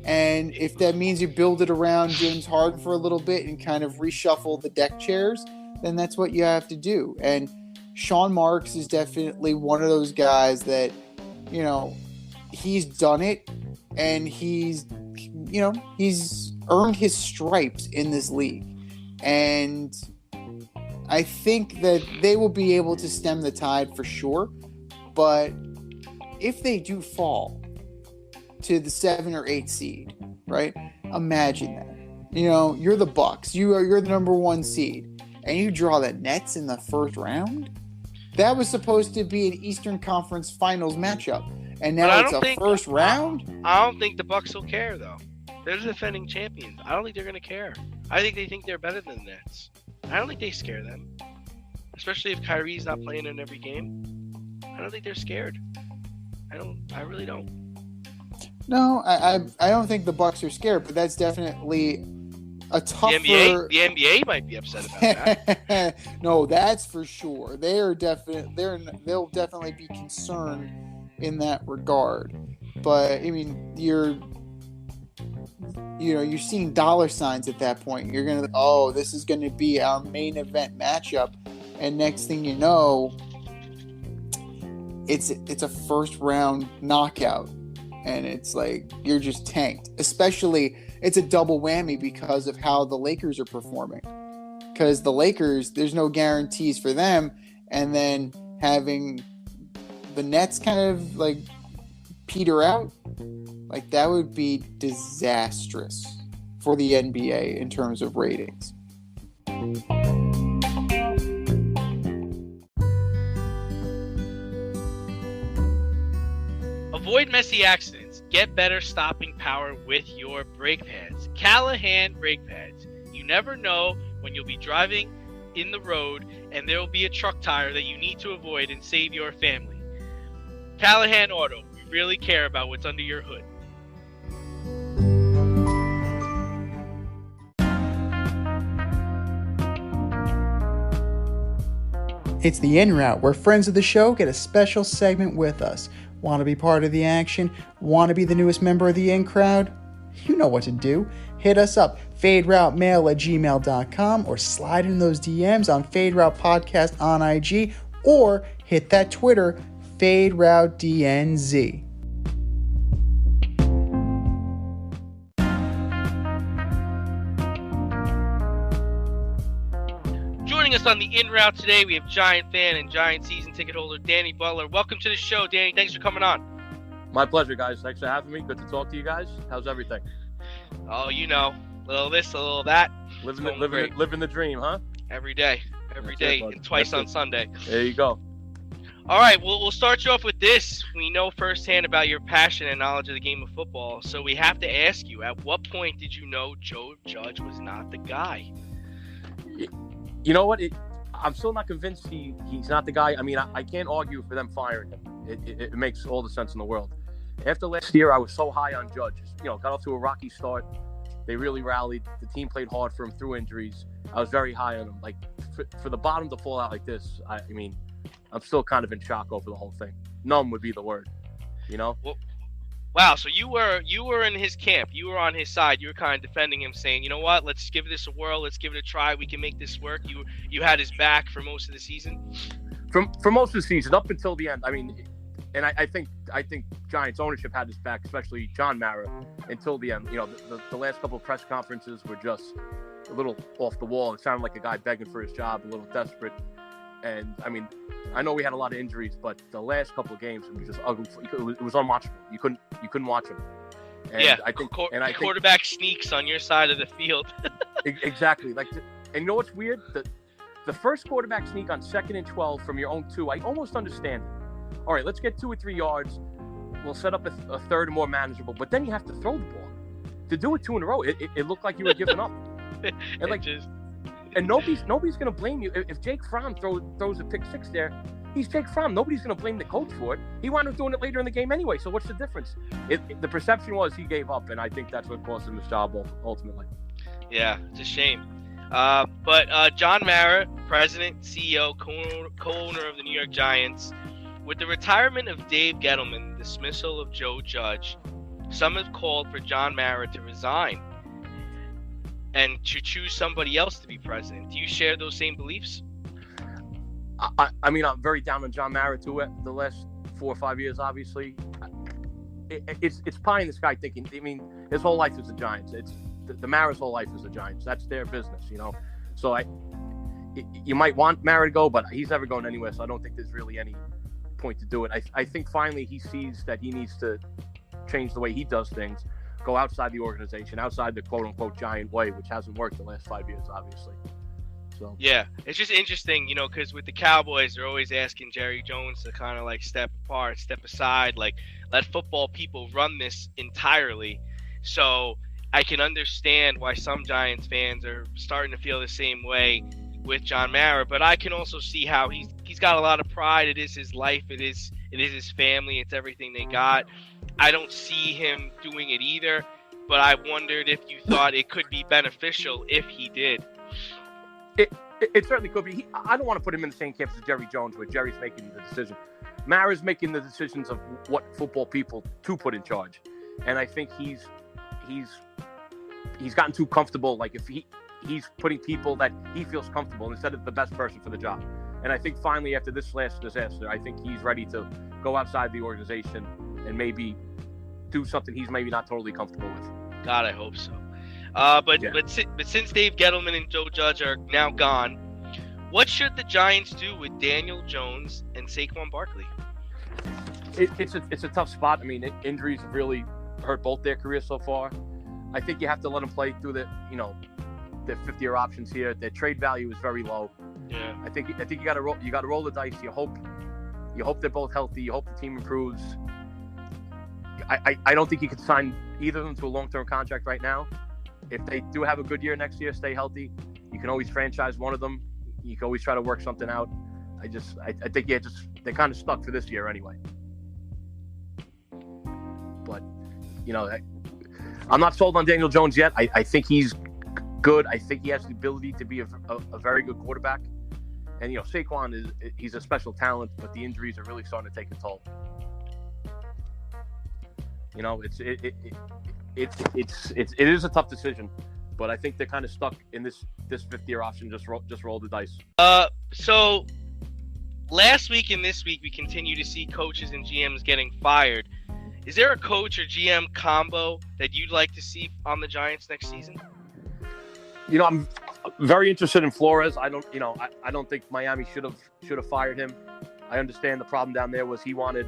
And if that means you build it around James Harden for a little bit and kind of reshuffle the deck chairs, then that's what you have to do. And Sean Marks is definitely one of those guys that, you know, he's done it and he's earned his stripes in this league. And I think that they will be able to stem the tide for sure. But if they do fall to the 7 or 8 seed, right? Imagine that. You know, you're the Bucks. You're the number 1 seed. And you draw the Nets in the first round? That was supposed to be an Eastern Conference Finals matchup. And now it's a first round? I don't think the Bucks will care, though. They're the defending champions. I don't think they're going to care. I think they think they're better than the Nets. I don't think they scare them. Especially if Kyrie's not playing in every game. I don't think they're scared. I really don't. No, I don't think the Bucks are scared, but that's definitely a tougher... The NBA might be upset about that. No, that's for sure. They'll definitely be concerned in that regard. But I mean, you're seeing dollar signs at that point. You're gonna, this is gonna be our main event matchup, and next thing you know, it's a first round knockout, and it's like you're just tanked. Especially, it's a double whammy because of how the Lakers are performing. Because the Lakers, there's no guarantees for them, and then having the Nets kind of like peter out, like that would be disastrous for the NBA in terms of ratings. Avoid messy accidents. Get better stopping power with your brake pads. Callahan brake pads. You never know when you'll be driving in the road and there will be a truck tire that you need to avoid and save your family. Callahan Auto. We really care about what's under your hood. It's the In Route, where friends of the show get a special segment with us. Want to be part of the action? Want to be the newest member of the In Crowd? You know what to do. Hit us up, faderoutemail@gmail.com, or slide in those DMs on Fade Route Podcast on IG, or hit that Twitter, FadeRouteDNZ. Joining us on the In Route today, we have Giant fan and Giant season ticket holder Danny Butler. Welcome to the show, Danny. Thanks for coming on. My pleasure, guys. Thanks for having me. Good to talk to you guys. How's everything? Oh, you know, a little this, a little that. Living the dream, huh? Every day, and twice on Sunday. There you go. All right, we'll start you off with this. We know firsthand about your passion and knowledge of the game of football, so we have to ask you, at what point did you know Joe Judge was not the guy? You know what? I'm still not convinced he's not the guy. I mean, I can't argue for them firing him. It makes all the sense in the world. After last year, I was so high on Judge. You know, got off to a rocky start. They really rallied. The team played hard for him through injuries. I was very high on him. Like, for the bottom to fall out like this, I mean, I'm still kind of in shock over the whole thing. Numb would be the word, you know? Well, wow, so you were in his camp. You were on his side. You were kind of defending him, saying, you know what, let's give this a whirl. Let's give it a try. We can make this work. You had his back for most of the season? For most of the season, up until the end. I mean, and I think Giants ownership had his back, especially John Mara, until the end. You know, the last couple of press conferences were just a little off the wall. It sounded like a guy begging for his job, a little desperate. And I mean, I know we had a lot of injuries, but the last couple of games it was just ugly. It was unwatchable. You couldn't watch him. And yeah, I think quarterback sneaks on your side of the field. Exactly. Like And you know what's weird? The first quarterback sneak on 2nd and 12 from your own 2, I almost understand it. All right, let's get 2 or 3 yards. We'll set up a third and more manageable. But then you have to throw the ball. To do it 2 in a row, it looked like you were giving up. And nobody's going to blame you. If Jake Fromm throws a pick 6 there, he's Jake Fromm. Nobody's going to blame the coach for it. He wound up doing it later in the game anyway. So what's the difference? The perception was he gave up, and I think that's what cost him his job ultimately. Yeah, it's a shame. But John Mara, president, CEO, co-owner of the New York Giants, with the retirement of Dave Gettleman, dismissal of Joe Judge, some have called for John Mara to resign and to choose somebody else to be president. Do you share those same beliefs? I mean, I'm very down on John Mara too. The last 4 or 5 years, obviously, it's pie in the sky thinking. I mean, his whole life is the Giants. The Mara's whole life is the Giants. That's their business, you know. So you might want Mara to go, but he's never going anywhere. So I don't think there's really any point to do it. I think finally he sees that he needs to change the way he does things, go outside the organization, outside the quote-unquote Giant way, which hasn't worked the last 5 years, obviously. So yeah, it's just interesting, you know, because with the Cowboys, they're always asking Jerry Jones to kind of like step aside, like let football people run this entirely. So I can understand why some Giants fans are starting to feel the same way with John Mara, but I can also see how he's got a lot of pride. It is his life. It is his family. It's everything they got. I don't see him doing it either, but I wondered if you thought it could be beneficial if he did. It certainly could be. I don't want to put him in the same camp as Jerry Jones, where Jerry's making the decision. Mara's making the decisions of what football people to put in charge, and I think he's gotten too comfortable. Like if he's putting people that he feels comfortable instead of the best person for the job. And I think finally after this last disaster, I think he's ready to go outside the organization and maybe do something he's maybe not totally comfortable with. God, I hope so. But since Dave Gettleman and Joe Judge are now gone, what should the Giants do with Daniel Jones and Saquon Barkley? It's a tough spot. I mean, injuries have really hurt both their careers so far. I think you have to let them play through their 50-year options here. Their trade value is very low. Yeah. I think you got to roll the dice. You hope they're both healthy. You hope the team improves. I don't think you could sign either of them to a long-term contract right now. If they do have a good year next year, stay healthy, you can always franchise one of them. You can always try to work something out. I think they're kind of stuck for this year anyway. But I'm not sold on Daniel Jones yet. I think he's good. I think he has the ability to be a very good quarterback. And Saquon he's a special talent, but the injuries are really starting to take a toll. It is a tough decision, but I think they're kind of stuck in this 5th-year option. Just roll the dice. So last week and this week, we continue to see coaches and GMs getting fired. Is there a coach or GM combo that you'd like to see on the Giants next season? I'm very interested in Flores. I don't think Miami should have fired him. I understand the problem down there was he wanted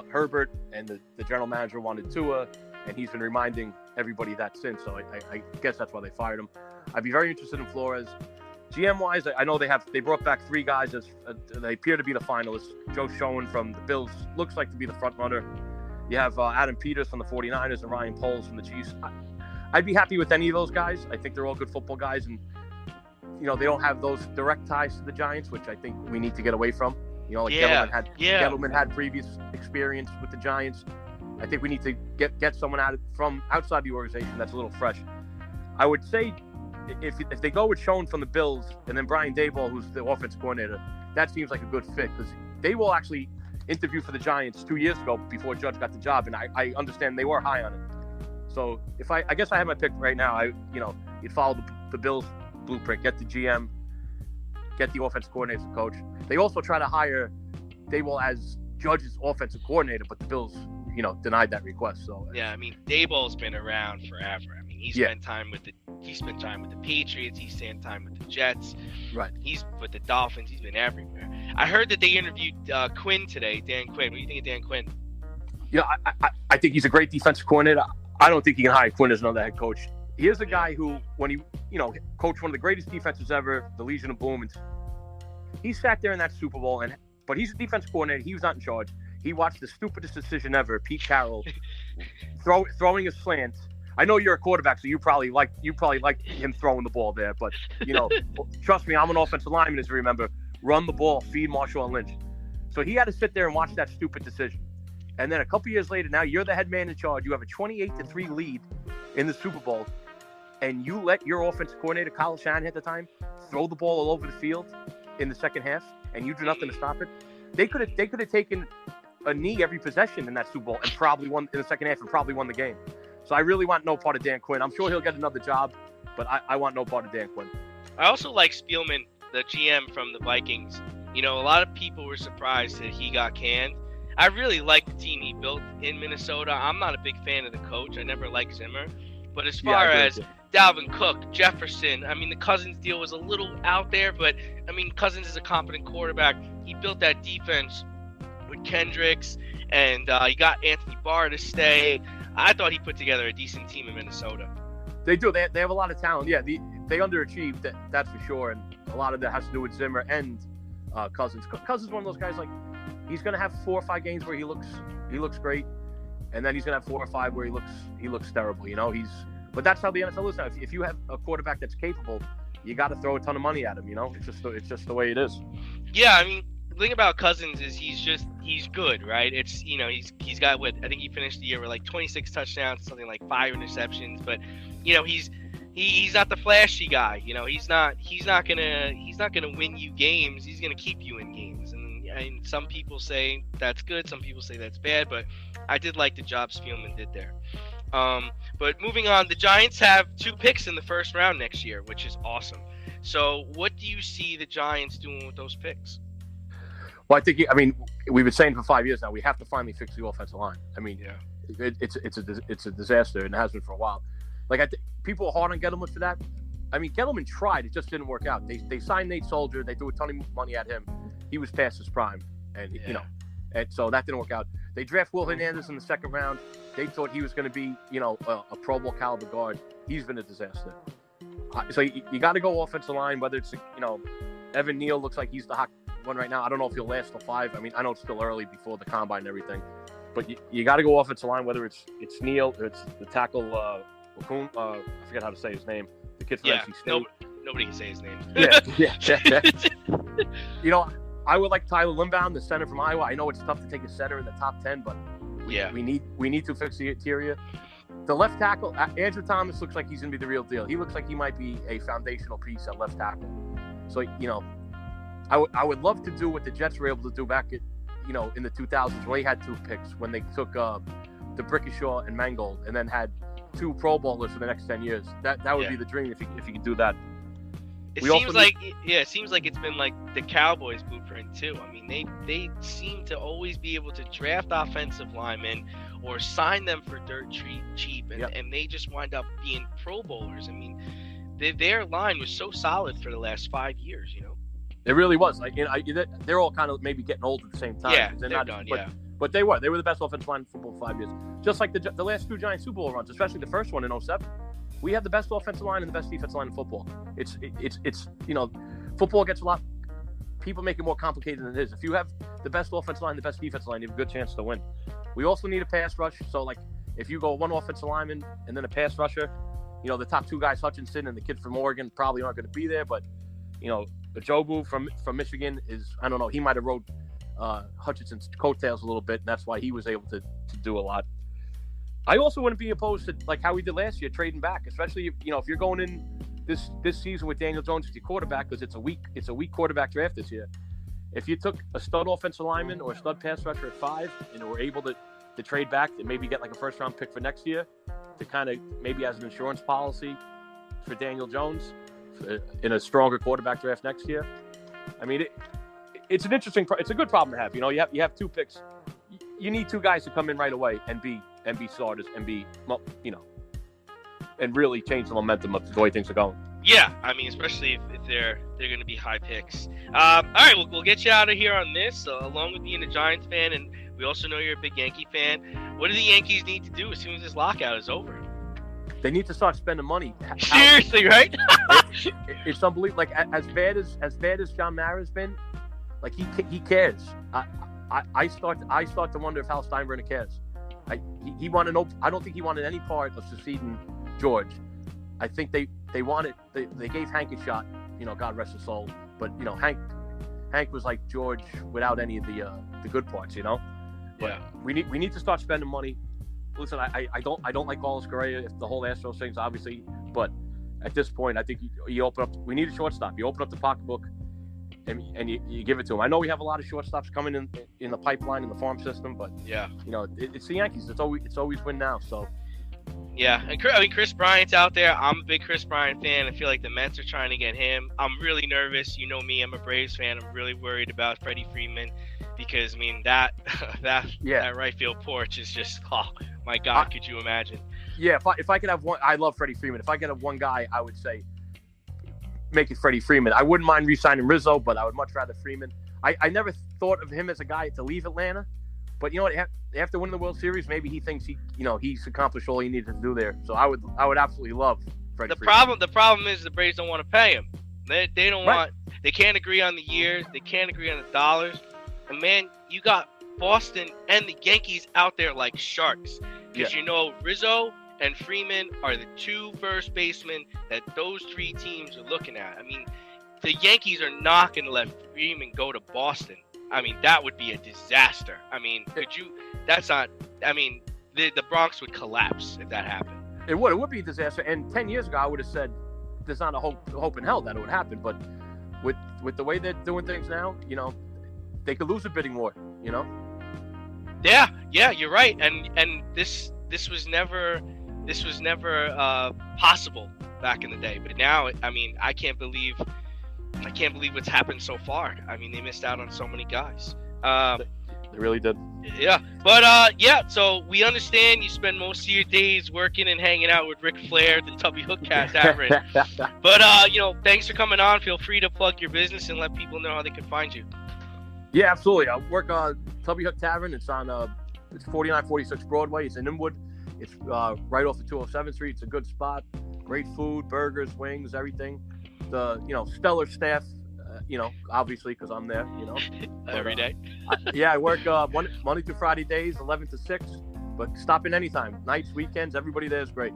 Herbert, and the general manager wanted Tua, and he's been reminding everybody that since. So I guess that's why they fired him. I'd be very interested in Flores. GM-wise, I know they brought back 3 guys as they appear to be the finalists. Joe Schoen from the Bills looks like to be the front runner. You have Adam Peters from the 49ers and Ryan Poles from the Chiefs. I'd be happy with any of those guys. I think they're all good football guys, and they don't have those direct ties to the Giants, which I think we need to get away from. Gettleman had previous experience with the Giants. I think we need to get someone from outside the organization that's a little fresh. I would say if they go with Schoen from the Bills and then Brian Daboll, who's the offense coordinator, that seems like a good fit because Daboll actually interviewed for the Giants 2 years ago before Judge got the job, and I understand they were high on it. So if I guess I have my pick right now. You'd follow the Bills blueprint, get the GM, get the offensive coordinator as a coach. They also try to hire Daboll as Judge's offensive coordinator, but the Bills, denied that request. So yeah, I mean, Daboll's been around forever. I mean, he spent time with the Patriots. He spent time with the Jets. Right. He's with the Dolphins. He's been everywhere. I heard that they interviewed Quinn today, Dan Quinn. What do you think of Dan Quinn? I think he's a great defensive coordinator. I don't think you can hire Quinn as another head coach here's a guy who, when he, coached one of the greatest defenses ever, the Legion of Boom, and he sat there in that Super Bowl, but he's a defense coordinator. He was not in charge. He watched the stupidest decision ever, Pete Carroll throwing a slant. I know you're a quarterback, so you probably like him throwing the ball there. But trust me, I'm an offensive lineman, as you remember. Run the ball, feed Marshawn Lynch. So he had to sit there and watch that stupid decision. And then a couple years later, now you're the head man in charge. You have a 28-3 lead in the Super Bowl, and you let your offensive coordinator, Kyle Shanahan at the time, throw the ball all over the field in the second half, and you do nothing to stop it. They could have taken a knee every possession in that Super Bowl and probably won in the second half and probably won the game. So I really want no part of Dan Quinn. I'm sure he'll get another job, but I want no part of Dan Quinn. I also like Spielman, the GM from the Vikings. A lot of people were surprised that he got canned. I really like the team he built in Minnesota. I'm not a big fan of the coach. I never liked Zimmer. But as far as Dalvin Cook, Jefferson, the Cousins deal was a little out there, but, Cousins is a competent quarterback. He built that defense with Kendricks, and he got Anthony Barr to stay. I thought he put together a decent team in Minnesota. They do. They have a lot of talent. Yeah, they underachieved, that's for sure, and a lot of that has to do with Zimmer and Cousins. Cousins is one of those guys, like, he's going to have 4 or 5 games where he looks great, and then he's going to have 4 or 5 where he looks terrible. But that's how the NFL is now. If you have a quarterback that's capable, you got to throw a ton of money at him. It's just the way it is. Yeah, the thing about Cousins is he's good, right? It's he's got I think he finished the year with like 26 touchdowns, something like 5 interceptions, but he's not the flashy guy. He's not gonna win you games. He's gonna keep you in games. And some people say that's good, some people say that's bad, but I did like the job Spielman did there. But moving on, the Giants have 2 picks in the first round next year, which is awesome. So what do you see the Giants doing with those picks? Well, I think we've been saying for 5 years now, we have to finally fix the offensive line. It's a disaster, and it has been for a while. Like, I think people are hard on Gettleman for that. Gettleman tried, it just didn't work out. They signed Nate Soldier, they threw a ton of money at him. He was past his prime, and and so that didn't work out. They draft Will Hernandez in the second round. They thought he was going to be, a Pro Bowl caliber guard. He's been a disaster. So you got to go offensive line. Whether it's Evan Neal looks like he's the hot one right now. I don't know if he'll last till 5. I know it's still early before the combine and everything, but you got to go offensive line. Whether it's Neal or it's the tackle Okun, I forget how to say his name. The kid from NC State. Nobody can say his name. Yeah. I would like Tyler Limbaum, the center from Iowa. I know it's tough to take a center in the top 10, but we need to fix the interior. The left tackle, Andrew Thomas, looks like he's going to be the real deal. He looks like he might be a foundational piece at left tackle. So, I would love to do what the Jets were able to do back at, in the 2000s, where they had 2 picks when they took the Brickishaw and Mangold, and then had 2 Pro Bowlers for the next 10 years. That would be the dream if you could do that. It seems like it's been like the Cowboys blueprint too. They seem to always be able to draft offensive linemen or sign them for dirt cheap, and they just wind up being Pro Bowlers. Their line was so solid for the last 5 years. It really was. They're all kind of maybe getting old at the same time. Yeah, they're not done. Yeah. But they were the best offensive line in football for 5 years. Just like the last 2 Giants Super Bowl runs, especially the first one in 2007. We have the best offensive line and the best defensive line in football. It's football gets a lot. People make it more complicated than it is. If you have the best offensive line, the best defensive line, you have a good chance to win. We also need a pass rush. So, if you go 1 offensive lineman and then a pass rusher, the top 2 guys, Hutchinson and the kid from Oregon, probably aren't going to be there. But, Ajobu from Michigan is, I don't know, he might have rode Hutchinson's coattails a little bit, and that's why he was able to do a lot. I also wouldn't be opposed to how we did last year, trading back, especially if you're going in this season with Daniel Jones as your quarterback, because it's a weak quarterback draft this year. If you took a stud offensive lineman or a stud pass rusher at 5 and were able to trade back and maybe get a first round pick for next year to kind of maybe as an insurance policy for Daniel Jones in a stronger quarterback draft next year. It's an interesting, it's a good problem to have. You have 2 picks. You need 2 guys to come in right away and be starters and and really change the momentum of the way things are going. Yeah, especially if they're going to be high picks. All right, we'll get you out of here on this, along with being a Giants fan, and we also know you're a big Yankee fan. What do the Yankees need to do as soon as this lockout is over? They need to start spending money. Seriously, right? It's unbelievable. Like as bad as John Mara's been, like he cares. I start to wonder if Hal Steinbrenner cares. He wanted no. I don't think he wanted any part of succeeding George. I think they gave Hank a shot. God rest his soul. But Hank was like George without any of the good parts. But Yeah. we need to start spending money. Listen, I don't like Carlos Correa if the whole Astros thing's obviously, but at this point I think you open up. We need a shortstop. You open up the pocketbook and you give it to him. I know we have a lot of shortstops coming in the pipeline in the farm system, but Yeah. It's the Yankees. It's always win now. So Yeah, and Chris Bryant's out there. I'm a big Chris Bryant fan. I feel like the Mets are trying to get him. I'm really nervous. You know me, I'm a Braves fan. I'm really worried about Freddie Freeman because that right field porch is just, oh my God, could you imagine? Yeah, if I could have one, I love Freddie Freeman. If I could have one guy, I would say make it Freddie Freeman. I wouldn't mind re-signing Rizzo, but I would much rather Freeman. I never thought of him as a guy to leave Atlanta, but you know what? After winning the World Series, maybe he thinks he's accomplished all he needed to do there. So I would absolutely love Freddie Freeman. The problem is the Braves don't want to pay him. They don't Right. want. They can't agree on the years. They can't agree on the dollars. And man, you got Boston and the Yankees out there like sharks because Rizzo and Freeman are the two first basemen that those three teams are looking at. I mean, the Yankees are not going to let Freeman go to Boston. I mean, that would be a disaster. I mean, that's not. I mean, the Bronx would collapse if that happened. It would be a disaster. And 10 years ago, I would have said there's not a hope in hell that it would happen. But with the way they're doing things now, they could lose a bidding war. Yeah, you're right. And this was never possible back in the day. But now, I mean, I can't believe what's happened so far. I mean, they missed out on so many guys. They really did. Yeah, but so we understand you spend most of your days working and hanging out with Ric Flair, the Tubby Hookcast average. But thanks for coming on. Feel free to plug your business and let people know how they can find you. Yeah, absolutely. I work on Tubby Hook Tavern. It's on it's 4946 Broadway. It's in Inwood. It's right off the 207th Street. It's a good spot. Great food, burgers, wings, everything. The stellar staff. Obviously because I'm there. Every day. I work Monday through Friday days, 11 to 6. But stop in anytime. Nights, weekends, everybody there is great.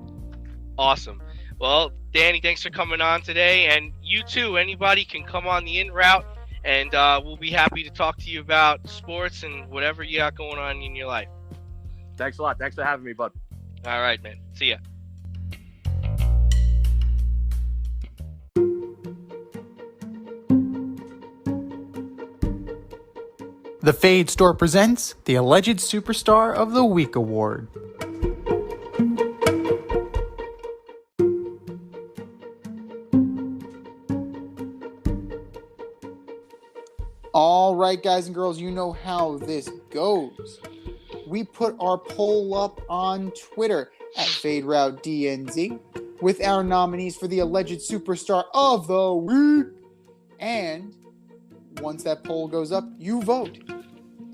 Awesome. Well, Danny, thanks for coming on today, and you too. Anybody can come on the in route. And we'll be happy to talk to you about sports and whatever you got going on in your life. Thanks a lot. Thanks for having me, bud. All right, man. See ya. The Fade Store presents the Alleged Superstar of the Week Award. All right, guys and girls, you know how this goes. We put our poll up on Twitter at FadeRouteDNZ with our nominees for the Alleged Superstar of the Week. And once that poll goes up, you vote.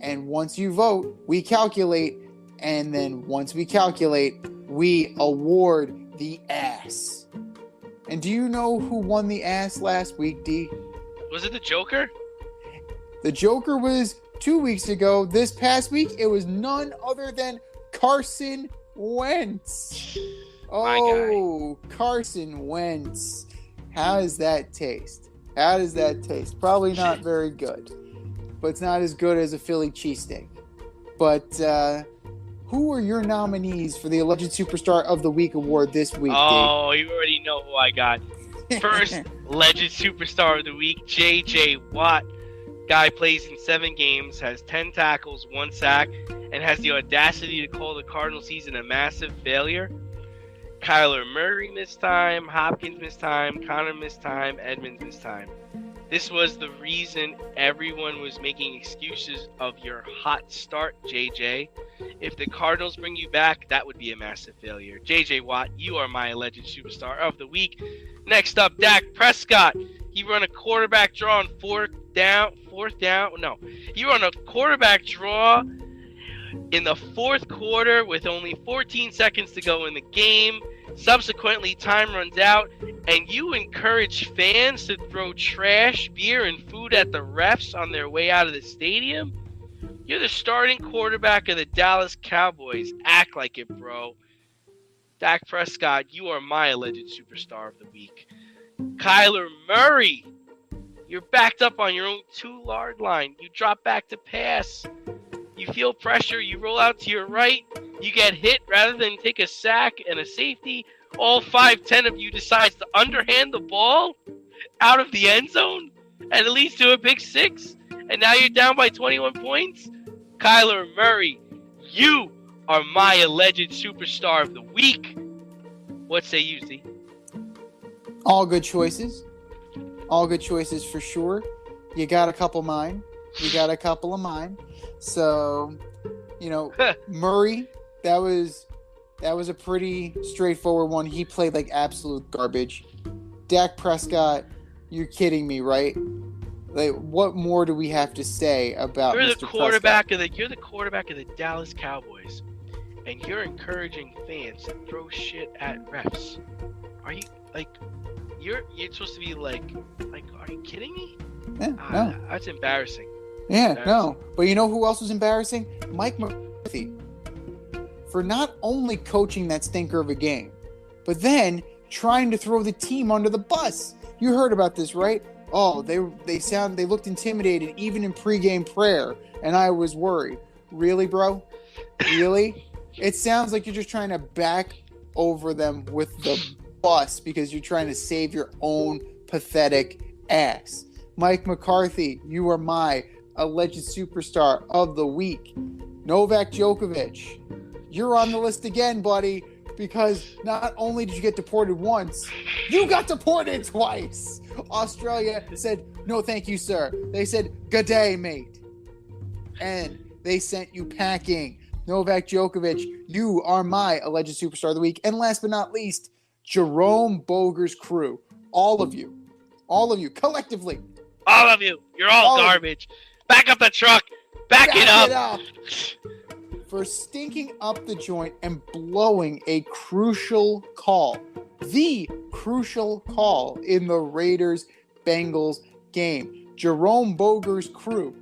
And once you vote, we calculate. And then once we calculate, we award the ass. And do you know who won the ass last week, D? Was it the Joker? The Joker was 2 weeks ago. This past week, it was none other than Carson Wentz. Oh, Carson Wentz. How does that taste? Probably not very good. But it's not as good as a Philly cheesesteak. But who are your nominees for the Alleged Superstar of the Week award this week, Oh, you already know who I got. First, Alleged Superstar of the Week, J.J. Watt. Guy plays in 7 games, has 10 tackles, 1 sack, and has the audacity to call the Cardinals season a massive failure. Kyler Murray missed time, Hopkins missed time, Connor missed time, Edmonds missed time. This was the reason everyone was making excuses of your hot start, JJ. If the Cardinals bring you back, that would be a massive failure. JJ Watt, you are my Alleged Superstar of the Week. Next up, Dak Prescott. He run a quarterback draw on fourth down. No, he run a quarterback draw in the fourth quarter with only 14 seconds to go in the game. Subsequently, time runs out, and you encourage fans to throw trash, beer, and food at the refs on their way out of the stadium? You're the starting quarterback of the Dallas Cowboys. Act like it, bro. Dak Prescott, you are my alleged superstar of the week. Kyler Murray, you're backed up on your own 2-yard line. You drop back to pass. You feel pressure. You roll out to your right. You get hit rather than take a sack and a safety. All 5'10" of you decides to underhand the ball out of the end zone, and it leads to a pick six. And now you're down by 21 points. Kyler Murray, you are my alleged superstar of the week. What say you, Z? All good choices. All good choices for sure. You got a couple of mine. So, Murray, that was a pretty straightforward one. He played like absolute garbage. Dak Prescott, you're kidding me, right? Like, what more do we have to say about You're Mr. the quarterback Prescott? you're the quarterback of the Dallas Cowboys, and you're encouraging fans to throw shit at refs. Are you you're supposed to be like are you kidding me? Yeah, no. That's embarrassing. Yeah, no. But you know who else was embarrassing? Mike McCarthy. For not only coaching that stinker of a game, but then trying to throw the team under the bus. You heard about this, right? Oh, they looked intimidated even in pregame prayer, and I was worried. Really, bro? Really? It sounds like you're just trying to back over them with the bus because you're trying to save your own pathetic ass. Mike McCarthy, you are my alleged superstar of the week. Novak Djokovic, you're on the list again, buddy, because not only did you get deported once, you got deported twice. Australia said, no thank you, sir. They said, good day, mate. And they sent you packing. Novak Djokovic, you are my alleged superstar of the week. And last but not least, Jerome Boger's crew. All of you, collectively. All of you, you're all garbage. Back up the truck. Back it up. For stinking up the joint and blowing a crucial call. The crucial call in the Raiders-Bengals game. Jerome Boger's crew.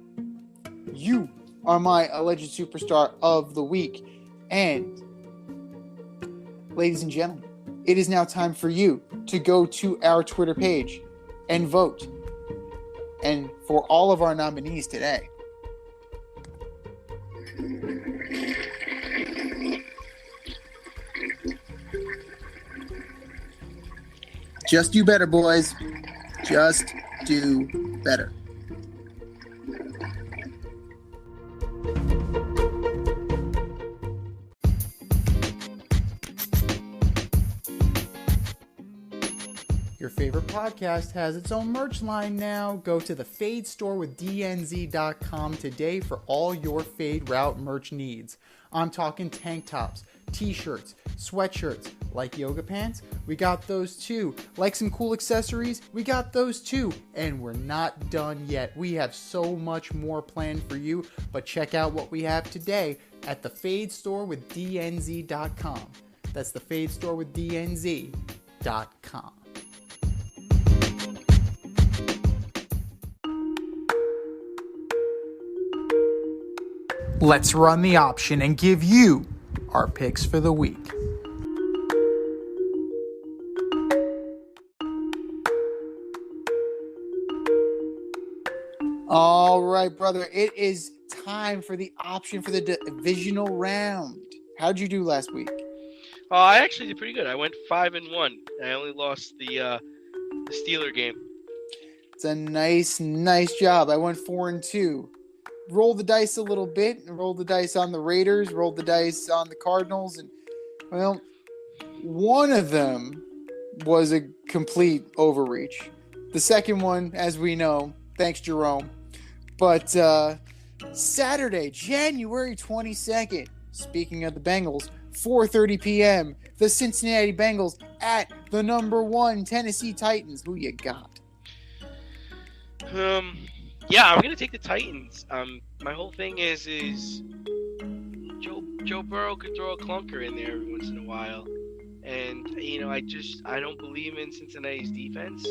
You are my alleged superstar of the week. And, ladies and gentlemen, it is now time for you to go to our Twitter page and vote. And for all of our nominees today, just do better, boys. Just do better. Your favorite podcast has its own merch line now. Go to the Fade Store with DNZ.com today for all your Fade Route merch needs. I'm talking tank tops, t-shirts, sweatshirts, like yoga pants, we got those too. Like some cool accessories, we got those too. And we're not done yet. We have so much more planned for you, but check out what we have today at the Fade Store with DNZ.com. That's the Fade Store with DNZ.com. Let's run the option and give you our picks for the week. All right, brother. It is time for the option for the divisional round. How'd you do last week? I actually did pretty good. I went 5-1. I only lost the Steeler game. It's a nice job. I went 4-2. Roll the dice a little bit, and roll the dice on the Raiders, roll the dice on the Cardinals, and, well, one of them was a complete overreach. The second one, as we know, thanks, Jerome. But Saturday, January 22nd, speaking of the Bengals, 4:30 p.m., the Cincinnati Bengals at the number 1 Tennessee Titans. Who you got? Yeah, I'm gonna take the Titans. My whole thing is Joe Burrow could throw a clunker in there every once in a while, And I don't believe in Cincinnati's defense.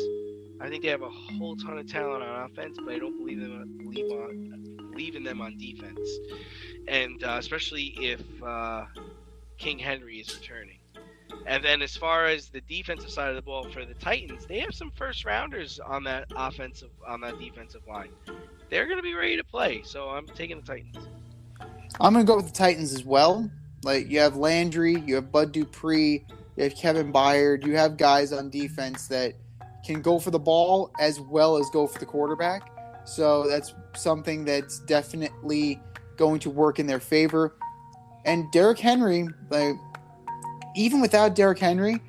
I think they have a whole ton of talent on offense, but I don't believe in them on defense. And especially if King Henry is returning. And then as far as the defensive side of the ball for the Titans, they have some first rounders on that defensive line. They're going to be ready to play, so I'm taking the Titans. I'm going to go with the Titans as well. Like, you have Landry, you have Bud Dupree, you have Kevin Byard, you have guys on defense that can go for the ball as well as go for the quarterback. So that's something that's definitely going to work in their favor. And Derrick Henry, like, even without Derrick Henry,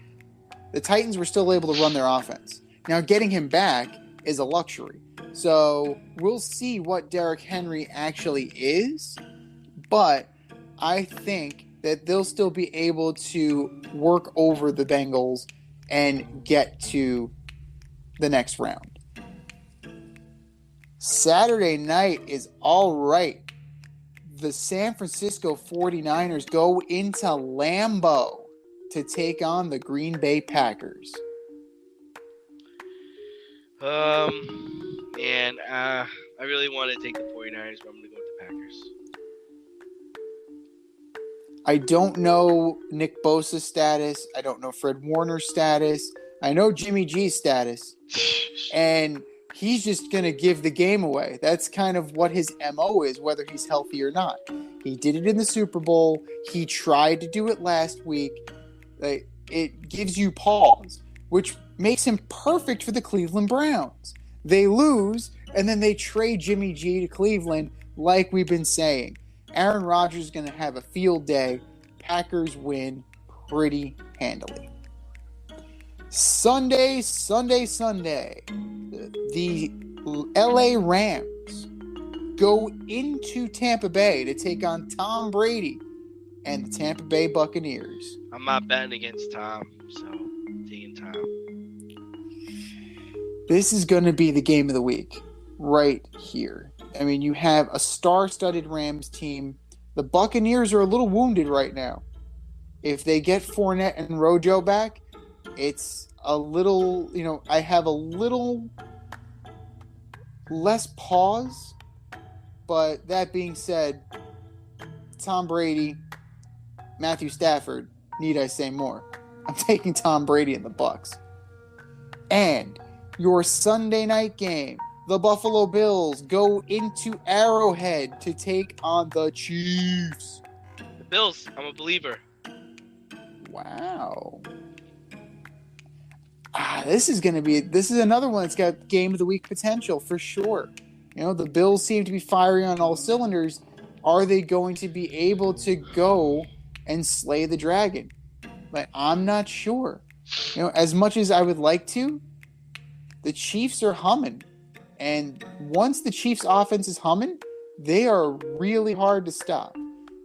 the Titans were still able to run their offense. Now, getting him back is a luxury. So we'll see what Derrick Henry actually is. But I think that they'll still be able to work over the Bengals and get to the next round. Saturday night is all right. The San Francisco 49ers go into Lambeau to take on the Green Bay Packers. I really want to take the 49ers, but I'm going to go with the Packers. I don't know Nick Bosa's status. I don't know Fred Warner's status. I know Jimmy G's status. And he's just going to give the game away. That's kind of what his MO is, whether he's healthy or not. He did it in the Super Bowl. He tried to do it last week. It gives you pause, which makes him perfect for the Cleveland Browns. They lose, and then they trade Jimmy G to Cleveland, like we've been saying. Aaron Rodgers is going to have a field day. Packers win pretty handily. Sunday. The LA Rams go into Tampa Bay to take on Tom Brady and the Tampa Bay Buccaneers. I'm not betting against Tom, so I'm taking Tom. This is going to be the game of the week right here. I mean, you have a star-studded Rams team. The Buccaneers are a little wounded right now. If they get Fournette and Rojo back, it's a little, I have a little less pause. But that being said, Tom Brady, Matthew Stafford, need I say more? I'm taking Tom Brady and the Bucs. And your Sunday night game, the Buffalo Bills go into Arrowhead to take on the Chiefs. The Bills, I'm a believer. Wow. This is another one that's got game of the week potential for sure. The Bills seem to be firing on all cylinders. Are they going to be able to go and slay the dragon? I'm not sure. As much as I would like to, the Chiefs are humming. And once the Chiefs' offense is humming, they are really hard to stop.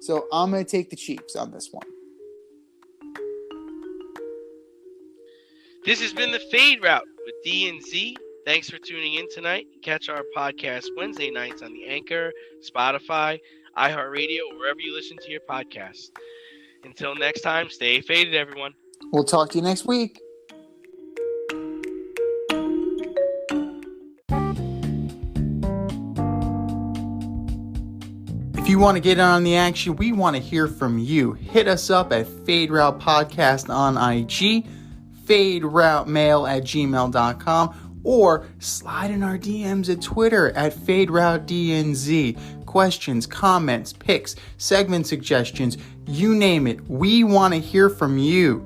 So I'm going to take the Chiefs on this one. This has been the Fade Route with D and Z. Thanks for tuning in tonight. Catch our podcast Wednesday nights on the Anchor, Spotify, iHeartRadio, or wherever you listen to your podcasts. Until next time, stay faded, everyone. We'll talk to you next week. If you want to get on the action, we want to hear from you. Hit us up at Fade Route Podcast on IG, faderoutemail@gmail.com, or slide in our DMs at Twitter at FadeRouteDNZ. Questions, comments, picks, segment suggestions, you name it. We want to hear from you.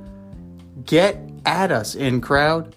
Get at us, in crowd.